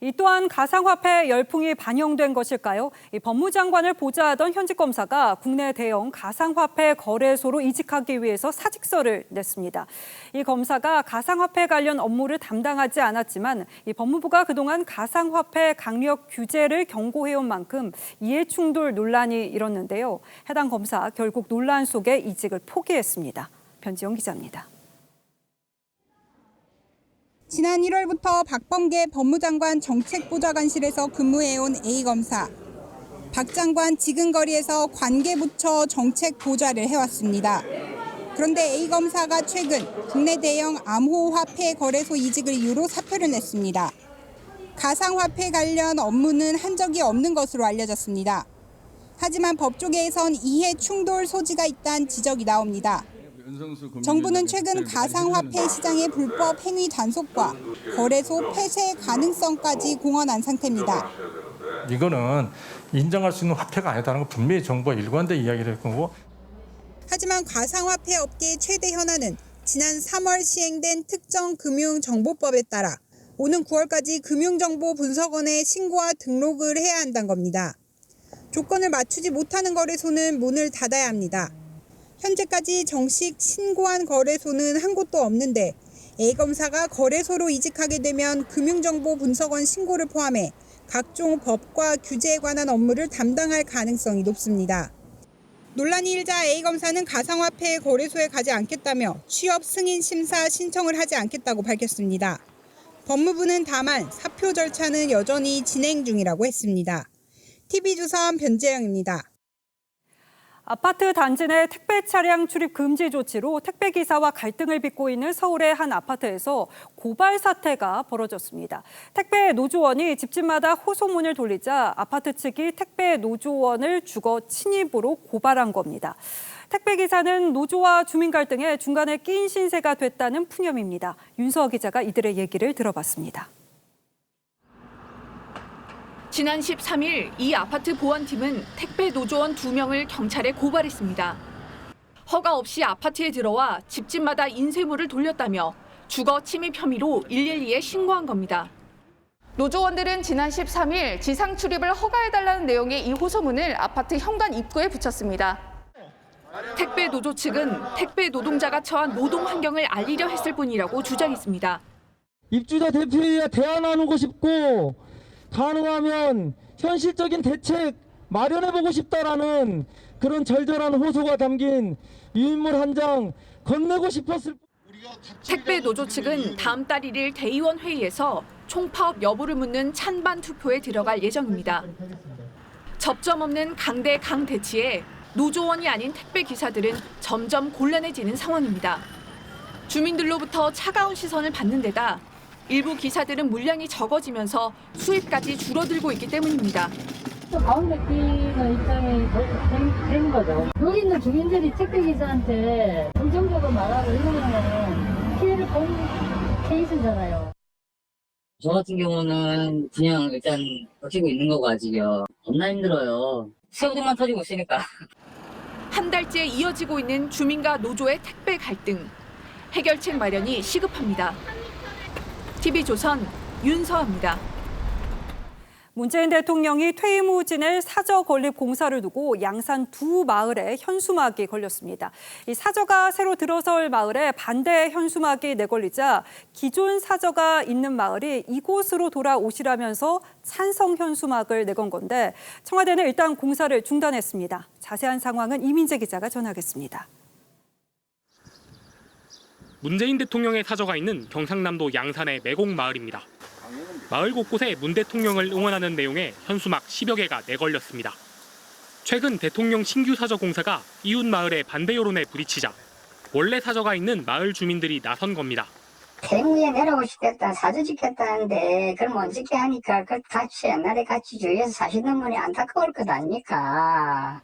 이 또한 가상화폐 열풍이 반영된 것일까요? 이 법무장관을 보좌하던 현직 검사가 국내 대형 가상화폐 거래소로 이직하기 위해서 사직서를 냈습니다. 이 검사가 가상화폐 관련 업무를 담당하지 않았지만 이 법무부가 그동안 가상화폐 강력 규제를 경고해온 만큼 이해충돌 논란이 일었는데요. 해당 검사 결국 논란 속에 이직을 포기했습니다. 변지영 기자입니다. 지난 1월부터 박범계 법무장관 정책보좌관실에서 근무해온 A검사. 박 장관 지근거리에서 관계부처 정책보좌를 해왔습니다. 그런데 A검사가 최근 국내 대형 암호화폐 거래소 이직을 이유로 사표를 냈습니다. 가상화폐 관련 업무는 한 적이 없는 것으로 알려졌습니다. 하지만 법조계에선 이해 충돌 소지가 있다는 지적이 나옵니다. 정부는 최근 가상화폐 시장의 불법 행위 단속과 거래소 폐쇄 가능성까지 공언한 상태입니다. 이거는 인정할 수 있는 화폐가 아니다는 건 분명히 정부가 일관되게 이야기를 할 거고. 하지만 가상화폐 업계의 최대 현안은 지난 3월 시행된 특정금융정보법에 따라 오는 9월까지 금융정보분석원에 신고와 등록을 해야 한다는 겁니다. 조건을 맞추지 못하는 거래소는 문을 닫아야 합니다. 현재까지 정식 신고한 거래소는 한 곳도 없는데 A검사가 거래소로 이직하게 되면 금융정보분석원 신고를 포함해 각종 법과 규제에 관한 업무를 담당할 가능성이 높습니다. 논란이 일자 A검사는 가상화폐 거래소에 가지 않겠다며 취업 승인 심사 신청을 하지 않겠다고 밝혔습니다. 법무부는 다만 사표 절차는 여전히 진행 중이라고 했습니다. TV조선 변재영입니다. 아파트 단지 내 택배 차량 출입 금지 조치로 택배 기사와 갈등을 빚고 있는 서울의 한 아파트에서 고발 사태가 벌어졌습니다. 택배 노조원이 집집마다 호소문을 돌리자 아파트 측이 택배 노조원을 주거 침입으로 고발한 겁니다. 택배 기사는 노조와 주민 갈등에 중간에 끼인 신세가 됐다는 푸념입니다. 윤서아 기자가 이들의 얘기를 들어봤습니다. 지난 13일 이 아파트 보안팀은 택배 노조원 2명을 경찰에 고발했습니다. 허가 없이 아파트에 들어와 집집마다 인쇄물을 돌렸다며 주거 침입 혐의로 112에 신고한 겁니다. 노조원들은 지난 13일 지상 출입을 허가해달라는 내용의 이 호소문을 아파트 현관 입구에 붙였습니다. 택배 노조 측은 택배 노동자가 처한 노동 환경을 알리려 했을 뿐이라고 주장했습니다. 입주자 대표회의에 대안 나누고 싶고 가능하면 현실적인 대책 마련해보고 싶다라는 그런 절절한 호소가 담긴 유인물 한 장 건네고 싶었을 택배 노조 측은 다음 달 1일 대의원 회의에서 총파업 여부를 묻는 찬반 투표에 들어갈 예정입니다. 접점 없는 강대 강대치에 노조원이 아닌 택배 기사들은 점점 곤란해지는 상황입니다. 주민들로부터 차가운 시선을 받는 데다 일부 기사들은 물량이 적어지면서 수입까지 줄어들고 있기 때문입니다. 가운데 끼는 입장이 되는 거죠. 여기 있는 주민들이 택배기사한테 긍정적으로 말하고 이러면 피해를 본 케이스잖아요. 저 같은 경우는 그냥 일단 버티고 있는 거고 아직요. 겁나 힘들어요. 새우등만 터지고 있으니까. 한 달째 이어지고 있는 주민과 노조의 택배 갈등. 해결책 마련이 시급합니다. TV조선 윤서아입니다. 문재인 대통령이 퇴임 후 지낼 사저 건립 공사를 두고 양산 두 마을에 현수막이 걸렸습니다. 이 사저가 새로 들어설 마을에 반대 현수막이 내걸리자 기존 사저가 있는 마을이 이곳으로 돌아오시라면서 찬성 현수막을 내건 건데 청와대는 일단 공사를 중단했습니다. 자세한 상황은 이민재 기자가 전하겠습니다. 문재인 대통령의 사저가 있는 경상남도 양산의 매곡 마을입니다. 마을 곳곳에 문 대통령을 응원하는 내용의 현수막 10여 개가 내걸렸습니다. 최근 대통령 신규 사저 공사가 이웃 마을의 반대 여론에 부딪히자 원래 사저가 있는 마을 주민들이 나선 겁니다. 대무에 내려오고 싶겠다, 사저 짓겠다는데 그럼 못 짓게 하니까 그 같이 옛날에 같이 주위에서 사시는 분이 안타까울 것 아닙니까?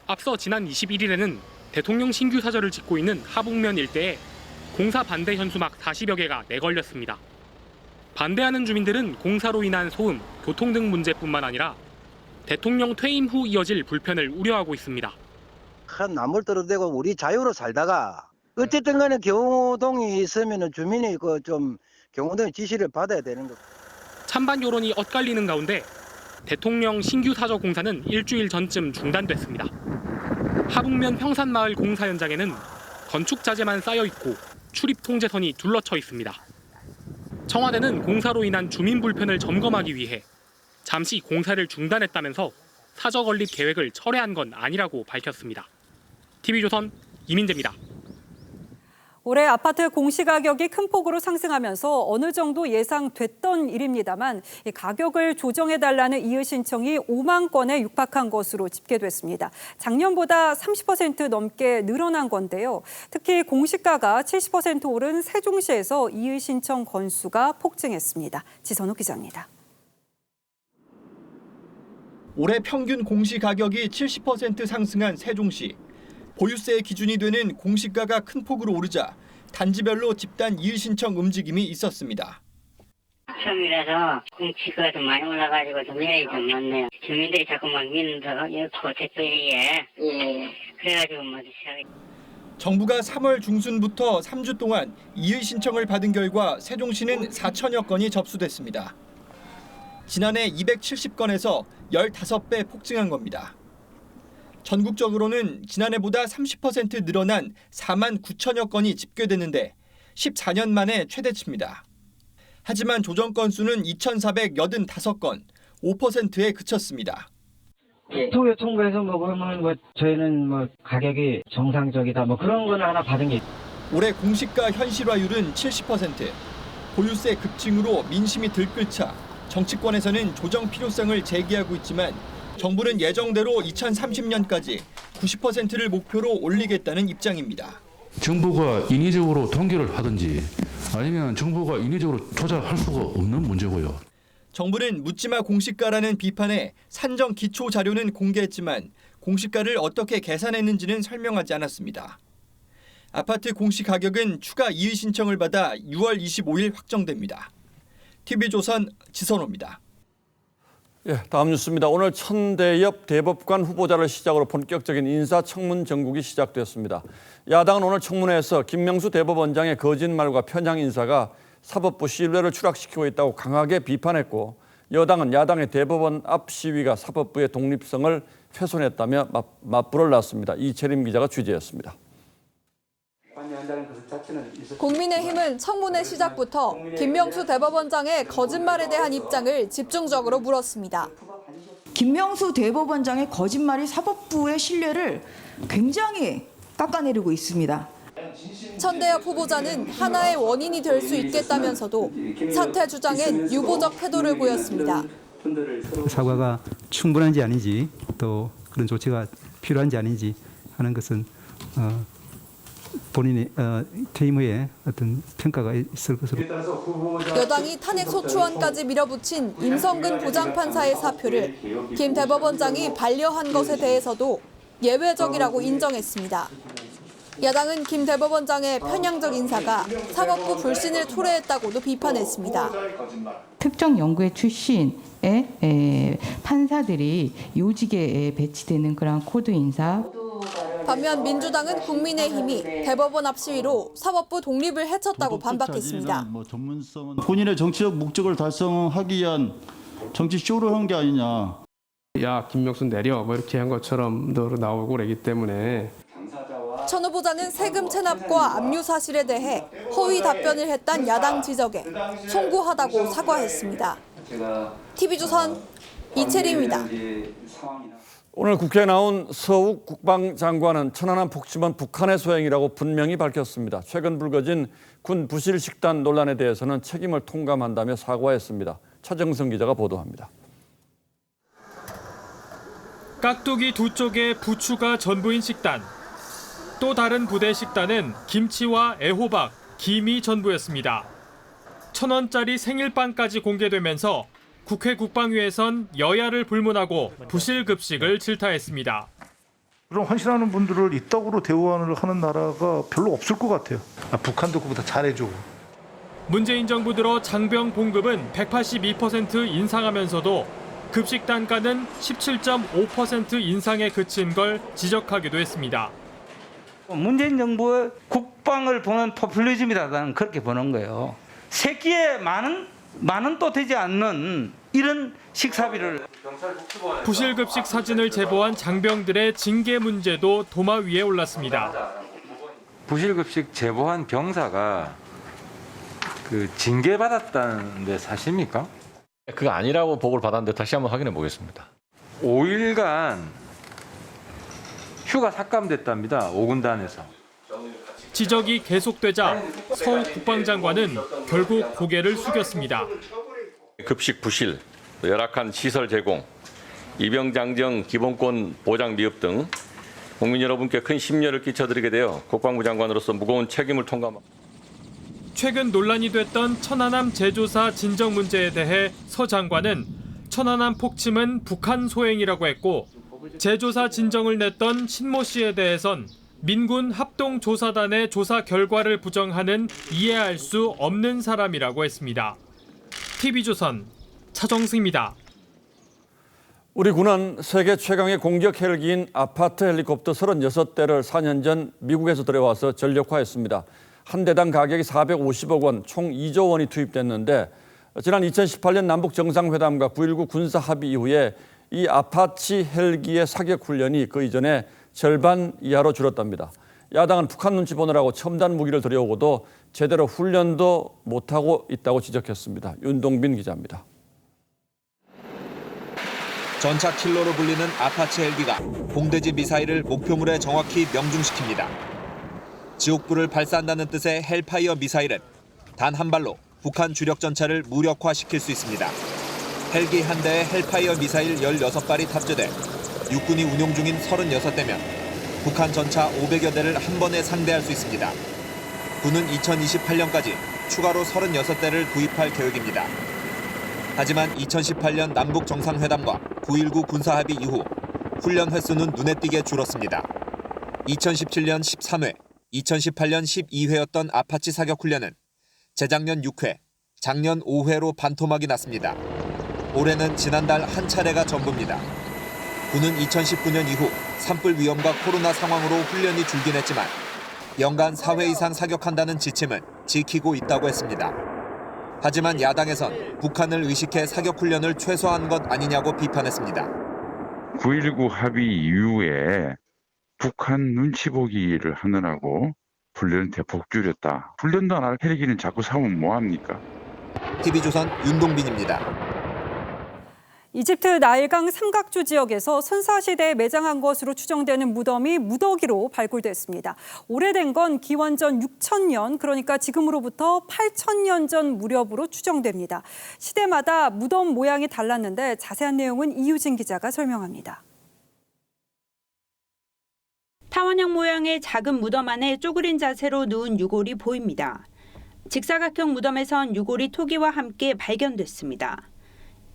앞서 지난 21일에는 대통령 신규 사저를 짓고 있는 하북면 일대에 공사 반대 현수막 40여 개가 내걸렸습니다. 반대하는 주민들은 공사로 인한 소음, 교통 등 문제뿐만 아니라 대통령 퇴임 후 이어질 불편을 우려하고 있습니다. 큰 나무를 떨어대고 우리 자유로 살다가 어쨌든 간에 경호동이 있으면 주민이 좀 경호동의 지시를 받아야 되는 거. 찬반 여론이 엇갈리는 가운데 대통령 신규 사저 공사는 일주일 전쯤 중단됐습니다. 하북면 평산마을 공사 현장에는 건축 자재만 쌓여 있고 출입 통제선이 둘러쳐 있습니다. 청와대는 공사로 인한 주민 불편을 점검하기 위해 잠시 공사를 중단했다면서 사저 건립 계획을 철회한 건 아니라고 밝혔습니다. TV조선 이민재입니다. 올해 아파트 공시가격이 큰 폭으로 상승하면서 어느 정도 예상됐던 일입니다만 이 가격을 조정해달라는 이의 신청이 5만 건에 육박한 것으로 집계됐습니다. 작년보다 30% 넘게 늘어난 건데요. 특히 공시가가 70% 오른 세종시에서 이의 신청 건수가 폭증했습니다. 지선호 기자입니다. 올해 평균 공시가격이 70% 상승한 세종시. 보유세의 기준이 되는 공시가가 큰 폭으로 오르자 단지별로 집단 이의 신청 움직임이 있었습니다. 처음이라서 공시가가 좀 많이 올라가지고 좀 예외이 좀 많네요. 주민들이 자꾸 막 민다고 택배에 그래가지고 뭐 시작이. 정부가 3월 중순부터 3주 동안 이의 신청을 받은 결과 세종시는 4천여 건이 접수됐습니다. 지난해 270건에서 15배 폭증한 겁니다. 전국적으로는 지난해보다 30% 늘어난 4만 9천여 건이 집계됐는데 14년 만에 최대치입니다. 하지만 조정 건수는 2,485건, 5%에 그쳤습니다. 통계 통과해서 그러면 저희는 가격이 정상적이다 그런 건 하나 받은 게. 올해 공시가 현실화율은 70%. 보유세 급증으로 민심이 들끓자 정치권에서는 조정 필요성을 제기하고 있지만 정부는 예정대로 2030년까지 90%를 목표로 올리겠다는 입장입니다. 정부가 인위적으로 통계를 하든지 아니면 정부가 인위적으로 조작할 수가 없는 문제고요. 정부는 묻지마 공시가라는 비판에 산정 기초 자료는 공개했지만 공시가를 어떻게 계산했는지는 설명하지 않았습니다. 아파트 공시 가격은 추가 이의 신청을 받아 6월 25일 확정됩니다. TV조선 지선호입니다. 예, 다음 뉴스입니다. 오늘 천대엽 대법관 후보자를 시작으로 본격적인 인사청문 정국이 시작되었습니다. 야당은 오늘 청문회에서 김명수 대법원장의 거짓말과 편향 인사가 사법부 신뢰를 추락시키고 있다고 강하게 비판했고 여당은 야당의 대법원 앞 시위가 사법부의 독립성을 훼손했다며 맞불을 놨습니다. 이채림 기자가 취재했습니다. 국민의힘은 청문회 시작부터 김명수 대법원장의 거짓말에 대한 입장을 집중적으로 물었습니다. 김명수 대법원장의 거짓말이 사법부의 신뢰를 굉장히 깎아내리고 있습니다. 천대엽 후보자는 하나의 원인이 될 수 있겠다면서도 사퇴 주장엔 유보적 태도를 보였습니다. 사과가 충분한지 아닌지 또 그런 조치가 필요한지 아닌지 하는 것은 본인의 퇴임 후에 어떤 평가가 있을 것으로. 여당이 탄핵 소추안까지 밀어붙인 임성근 부장판사의 사표를 김 대법원장이 반려한 것에 대해서도 예외적이라고 인정했습니다. 야당은 김 대법원장의 편향적 인사가 사법부 불신을 초래했다고도 비판했습니다. 특정 연구회 출신의 판사들이 요직에 배치되는 그런 코드 인사. 반면 민주당은 국민의힘이 대법원 앞 시위로 사법부 독립을 해쳤다고 반박했습니다. 본인의 정치적 목적을 달성하기 위한 정치 쇼를 한 게 아니냐. 야, 김명수 내려 뭐 이렇게 한 것처럼 나오고 그러기 때문에. 천 후보자는 세금 체납과 압류 사실에 대해 허위 답변을 했단 야당 지적에 송구하다고 사과했습니다. TV조선 이채리입니다. 오늘 국회에 나온 서욱 국방장관은 천안함 폭침은 북한의 소행이라고 분명히 밝혔습니다. 최근 불거진 군 부실 식단 논란에 대해서는 책임을 통감한다며 사과했습니다. 차정성 기자가 보도합니다. 깍두기 두 쪽에 부추가 전부인 식단. 또 다른 부대 식단은 김치와 애호박, 김이 전부였습니다. 1,000원짜리 생일빵까지 공개되면서 국회 국방위에선 여야를 불문하고 부실 급식을 질타했습니다. 그런 헌신하는 분들을 이따구로 대우하는 나라가 별로 없을 것 같아요. 북한도 그보다 잘해줘. 문재인 정부 들어 장병 봉급은 182% 인상하면서도 급식 단가는 17.5% 인상에 그친 걸 지적하기도 했습니다. 문재인 정부의 국방을 보는 포퓰리즘이다, 나는 그렇게 보는 거예요. 세끼에 만원 또 되지 않는 이런 식사비를. 부실급식 사진을 제보한 장병들의 징계 문제도 도마 위에 올랐습니다. 부실급식 제보한 병사가 징계받았다는 데 사실입니까? 그거 아니라고 보고를 받았는데 다시 한번 확인해 보겠습니다. 5일간 휴가 삭감됐답니다. 5군단에서. 지적이 계속되자 서욱 국방장관은 결국 고개를 숙였습니다. 급식 부실, 열악한 시설 제공, 이병장정 기본권 보장 미흡 등 국민 여러분께 큰 심려를 끼쳐드리게 되어 국방부 장관으로서 무거운 책임을 통감합니다. 최근 논란이 됐던 천안함 제조사 진정 문제에 대해 서 장관은 천안함 폭침은 북한 소행이라고 했고 제조사 진정을 냈던 신모 씨에 대해선 민군 합동조사단의 조사 결과를 부정하는 이해할 수 없는 사람이라고 했습니다. TV조선 차정승입니다. 우리 군은 세계 최강의 공격 헬기인 아파트 헬리콥터 36대를 4년 전 미국에서 들여와서 전력화했습니다. 한 대당 가격이 450억 원, 총 2조 원이 투입됐는데 지난 2018년 남북 정상회담과 9.19 군사 합의 이후에 이 아파치 헬기의 사격 훈련이 그 이전에 절반 이하로 줄었답니다. 야당은 북한 눈치 보느라고 첨단 무기를 들여오고도 제대로 훈련도 못하고 있다고 지적했습니다. 윤동빈 기자입니다. 전차 킬러로 불리는 아파치 헬기가 공대지 미사일을 목표물에 정확히 명중시킵니다. 지옥불을 발사한다는 뜻의 헬파이어 미사일은 단 한 발로 북한 주력 전차를 무력화시킬 수 있습니다. 헬기 한 대에 헬파이어 미사일 16발이 탑재돼 육군이 운용 중인 36대면 북한 전차 500여 대를 한 번에 상대할 수 있습니다. 군은 2028년까지 추가로 36대를 구입할 계획입니다. 하지만 2018년 남북 정상회담과 9.19 군사합의 이후 훈련 횟수는 눈에 띄게 줄었습니다. 2017년 13회, 2018년 12회였던 아파치 사격 훈련은 재작년 6회, 작년 5회로 반토막이 났습니다. 올해는 지난달 한 차례가 전부입니다. 군은 2019년 이후 산불 위험과 코로나 상황으로 훈련이 줄긴 했지만 연간 4회 이상 사격한다는 지침은 지키고 있다고 했습니다. 하지만 야당에선 북한을 의식해 사격 훈련을 최소화한 것 아니냐고 비판했습니다. 9.19 합의 이후에 북한 눈치 보기를 하느라고 훈련을 대폭 줄였다. 훈련도 안 할 헬기는 자꾸 사면 뭐합니까? TV조선 윤동빈입니다. 이집트 나일강 삼각주 지역에서 선사시대에 매장한 것으로 추정되는 무덤이 무더기로 발굴됐습니다. 오래된 건 기원전 6,000년, 그러니까 지금으로부터 8,000년 전 무렵으로 추정됩니다. 시대마다 무덤 모양이 달랐는데 자세한 내용은 이유진 기자가 설명합니다. 타원형 모양의 작은 무덤 안에 쪼그린 자세로 누운 유골이 보입니다. 직사각형 무덤에선 유골이 토기와 함께 발견됐습니다.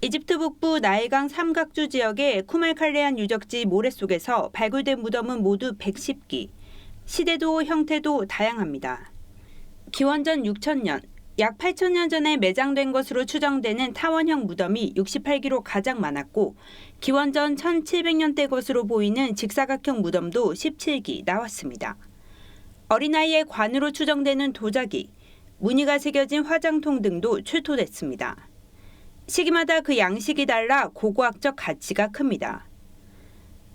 이집트 북부 나일강 삼각주 지역의 쿠말칼레안 유적지 모래 속에서 발굴된 무덤은 모두 110기. 시대도 형태도 다양합니다. 기원전 6,000년, 약 8,000년 전에 매장된 것으로 추정되는 타원형 무덤이 68기로 가장 많았고 기원전 1700년대 것으로 보이는 직사각형 무덤도 17기 나왔습니다. 어린아이의 관으로 추정되는 도자기, 무늬가 새겨진 화장통 등도 출토됐습니다. 시기마다 그 양식이 달라 고고학적 가치가 큽니다.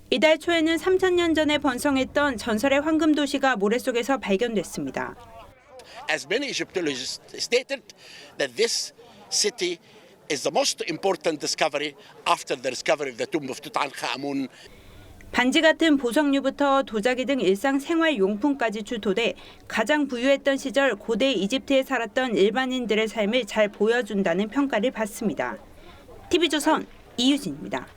이달 초에는 3,000년 전에 번성했던 전설의 황금 도시가 모래 속에서 발견됐습니다. As many Egyptologists stated that this city is the most important discovery after the discovery of the tomb of Tutankhamun. 반지 같은 보석류부터 도자기 등 일상 생활 용품까지 출토돼 가장 부유했던 시절 고대 이집트에 살았던 일반인들의 삶을 잘 보여준다는 평가를 받습니다. TV조선 이유진입니다.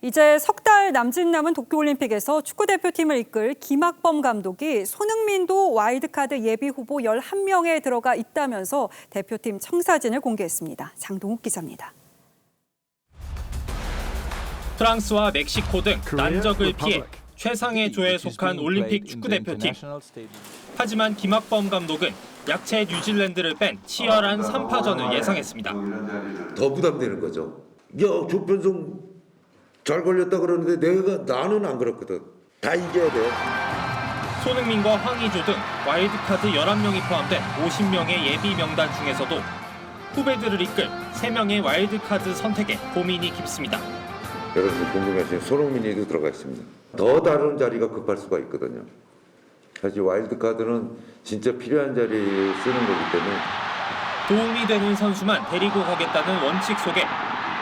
이제 석 달 남짓 남은 도쿄올림픽에서 축구대표팀을 이끌 김학범 감독이 손흥민도 와일드카드 예비 후보 11명에 들어가 있다면서 대표팀 청사진을 공개했습니다. 장동욱 기자입니다. 프랑스와 멕시코 등 난적을 피해 최상의 조에 속한 올림픽 축구대표팀. 하지만 김학범 감독은 약체 뉴질랜드를 뺀 치열한 3파전을 예상했습니다. 더 부담되는 거죠. 야, 조편성 잘 걸렸다 그러는데 나는 안 그렇거든. 다 이겨야 돼. 손흥민과 황의조 등 와일드카드 11명이 포함된 50명의 예비 명단 중에서도 후배들을 이끌 3명의 와일드카드 선택에 고민이 깊습니다. 여러분들 궁금하시면 손흥민이도 들어가 있습니다. 더 다른 자리가 급할 수가 있거든요. 사실 와일드카드는 진짜 필요한 자리에 쓰는 거기 때문에 도움이 되는 선수만 데리고 가겠다는 원칙 속에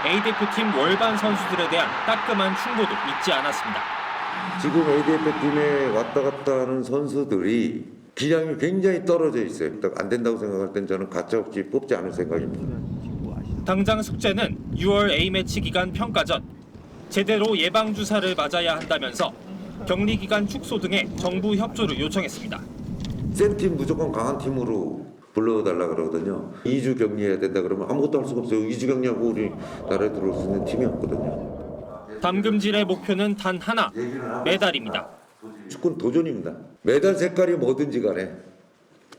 A대표팀 월반 선수들에 대한 따끔한 충고도 잊지 않았습니다. 지금 A대표팀에 왔다 갔다 하는 선수들이 기량이 굉장히 떨어져 있어요. 안 된다고 생각할 땐 저는 가차없이 뽑지 않을 생각입니다. 당장 숙제는 6월 A매치 기간 평가전. 제대로 예방주사를 맞아야 한다면서 격리기간 축소 등의 정부 협조를 요청했습니다. 센 팀 무조건 강한 팀으로 불러달라 그러거든요. 2주 격리해야 된다 그러면 아무것도 할 수가 없어요. 2주 격리하고 우리나라에 들어올 수 있는 팀이 없거든요. 담금질의 목표는 단 하나, 메달입니다. 축구는 도전입니다. 메달 색깔이 뭐든지 간에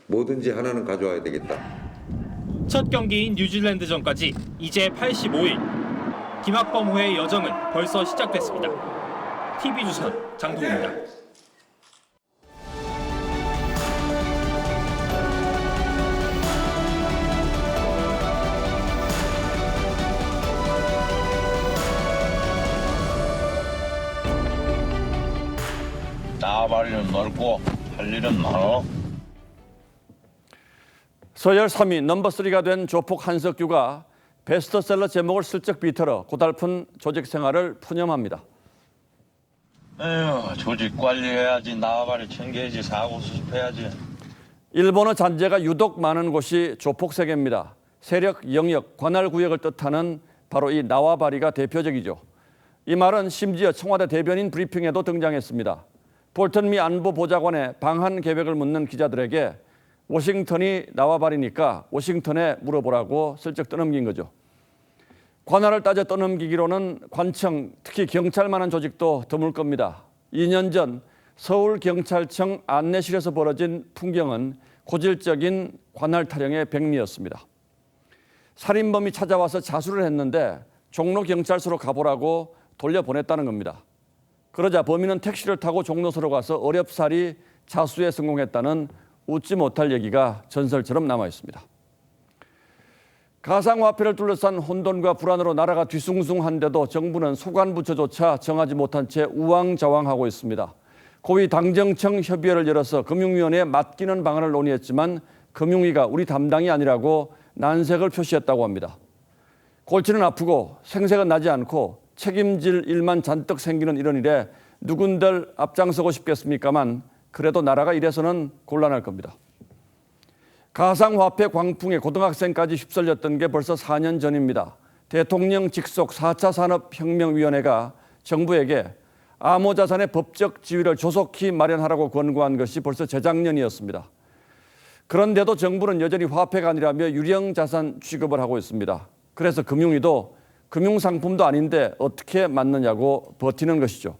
뭐든지 하나는 가져와야 되겠다. 첫 경기인 뉴질랜드전까지 이제 85일. 김학범호의 여정은 벌써 시작됐습니다. TV조선 장동입니다. 나발은 넓고 할 일은 많어. 서열 3위 넘버3가 된 조폭 한석규가 베스트셀러 제목을 슬쩍 비틀어 고달픈 조직 생활을 푸념합니다. 에휴, 조직 관리해야지, 나발을 챙겨야지, 사고 수습해야지. 일본어 잔재가 유독 많은 곳이 조폭 세계입니다. 세력, 영역, 관할 구역을 뜻하는 바로 이 나와바리가 대표적이죠. 이 말은 심지어 청와대 대변인 브리핑에도 등장했습니다. 볼턴 미 안보보좌관의 방한 계획을 묻는 기자들에게 워싱턴이 나와바리니까 워싱턴에 물어보라고 슬쩍 떠넘긴 거죠. 관할을 따져 떠넘기기로는 관청, 특히 경찰만한 조직도 드물 겁니다. 2년 전 서울경찰청 안내실에서 벌어진 풍경은 고질적인 관할 타령의 백미였습니다. 살인범이 찾아와서 자수를 했는데 종로경찰서로 가보라고 돌려보냈다는 겁니다. 그러자 범인은 택시를 타고 종로서로 가서 어렵사리 자수에 성공했다는 웃지 못할 얘기가 전설처럼 남아 있습니다. 가상화폐를 둘러싼 혼돈과 불안으로 나라가 뒤숭숭한데도 정부는 소관부처조차 정하지 못한 채 우왕좌왕하고 있습니다. 고위 당정청 협의회를 열어서 금융위원회에 맡기는 방안을 논의했지만 금융위가 우리 담당이 아니라고 난색을 표시했다고 합니다. 골치는 아프고 생색은 나지 않고 책임질 일만 잔뜩 생기는 이런 일에 누군들 앞장서고 싶겠습니까만 그래도 나라가 이래서는 곤란할 겁니다. 가상화폐 광풍에 고등학생까지 휩쓸렸던 게 벌써 4년 전입니다. 대통령 직속 4차 산업혁명위원회가 정부에게 암호자산의 법적 지위를 조속히 마련하라고 권고한 것이 벌써 재작년이었습니다. 그런데도 정부는 여전히 화폐가 아니라며 유령자산 취급을 하고 있습니다. 그래서 금융위도 금융상품도 아닌데 어떻게 맞느냐고 버티는 것이죠.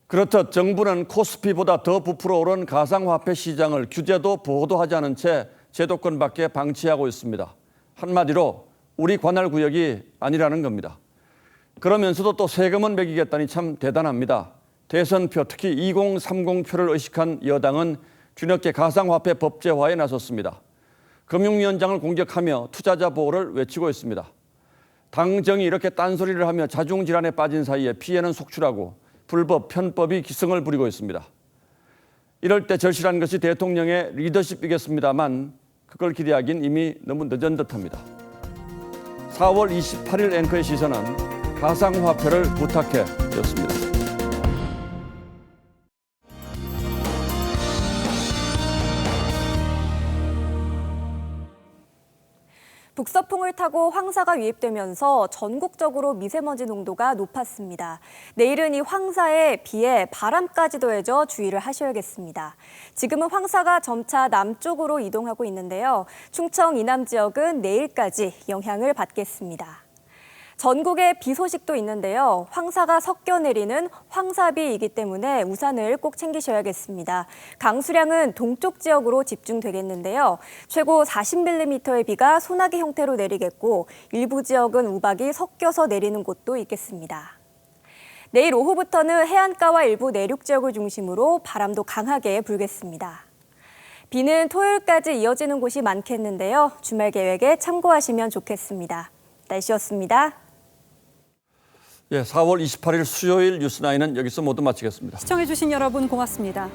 그렇듯 정부는 코스피보다 더 부풀어 오른 가상화폐 시장을 규제도 보호도 하지 않은 채 제도권 밖에 방치하고 있습니다. 한마디로 우리 관할 구역이 아니라는 겁니다. 그러면서도 또 세금은 매기겠다니 참 대단합니다. 대선표, 특히 2030표를 의식한 여당은 뒤늦게 가상화폐 법제화에 나섰습니다. 금융위원장을 공격하며 투자자 보호를 외치고 있습니다. 당정이 이렇게 딴소리를 하며 자중질환에 빠진 사이에 피해는 속출하고 불법, 편법이 기승을 부리고 있습니다. 이럴 때 절실한 것이 대통령의 리더십이겠습니다만 그걸 기대하긴 이미 너무 늦은 듯합니다. 4월 28일 앵커의 시선은 가상화폐를 부탁해였습니다. 북서풍을 타고 황사가 유입되면서 전국적으로 미세먼지 농도가 높았습니다. 내일은 이 황사에 비에 바람까지 더해져 주의를 하셔야겠습니다. 지금은 황사가 점차 남쪽으로 이동하고 있는데요. 충청 이남 지역은 내일까지 영향을 받겠습니다. 전국에 비 소식도 있는데요. 황사가 섞여 내리는 황사비이기 때문에 우산을 꼭 챙기셔야겠습니다. 강수량은 동쪽 지역으로 집중되겠는데요. 최고 40mm의 비가 소나기 형태로 내리겠고 일부 지역은 우박이 섞여서 내리는 곳도 있겠습니다. 내일 오후부터는 해안가와 일부 내륙 지역을 중심으로 바람도 강하게 불겠습니다. 비는 토요일까지 이어지는 곳이 많겠는데요. 주말 계획에 참고하시면 좋겠습니다. 날씨였습니다. 예, 4월 28일 수요일 뉴스9은 여기서 모두 마치겠습니다. 시청해주신 여러분 고맙습니다.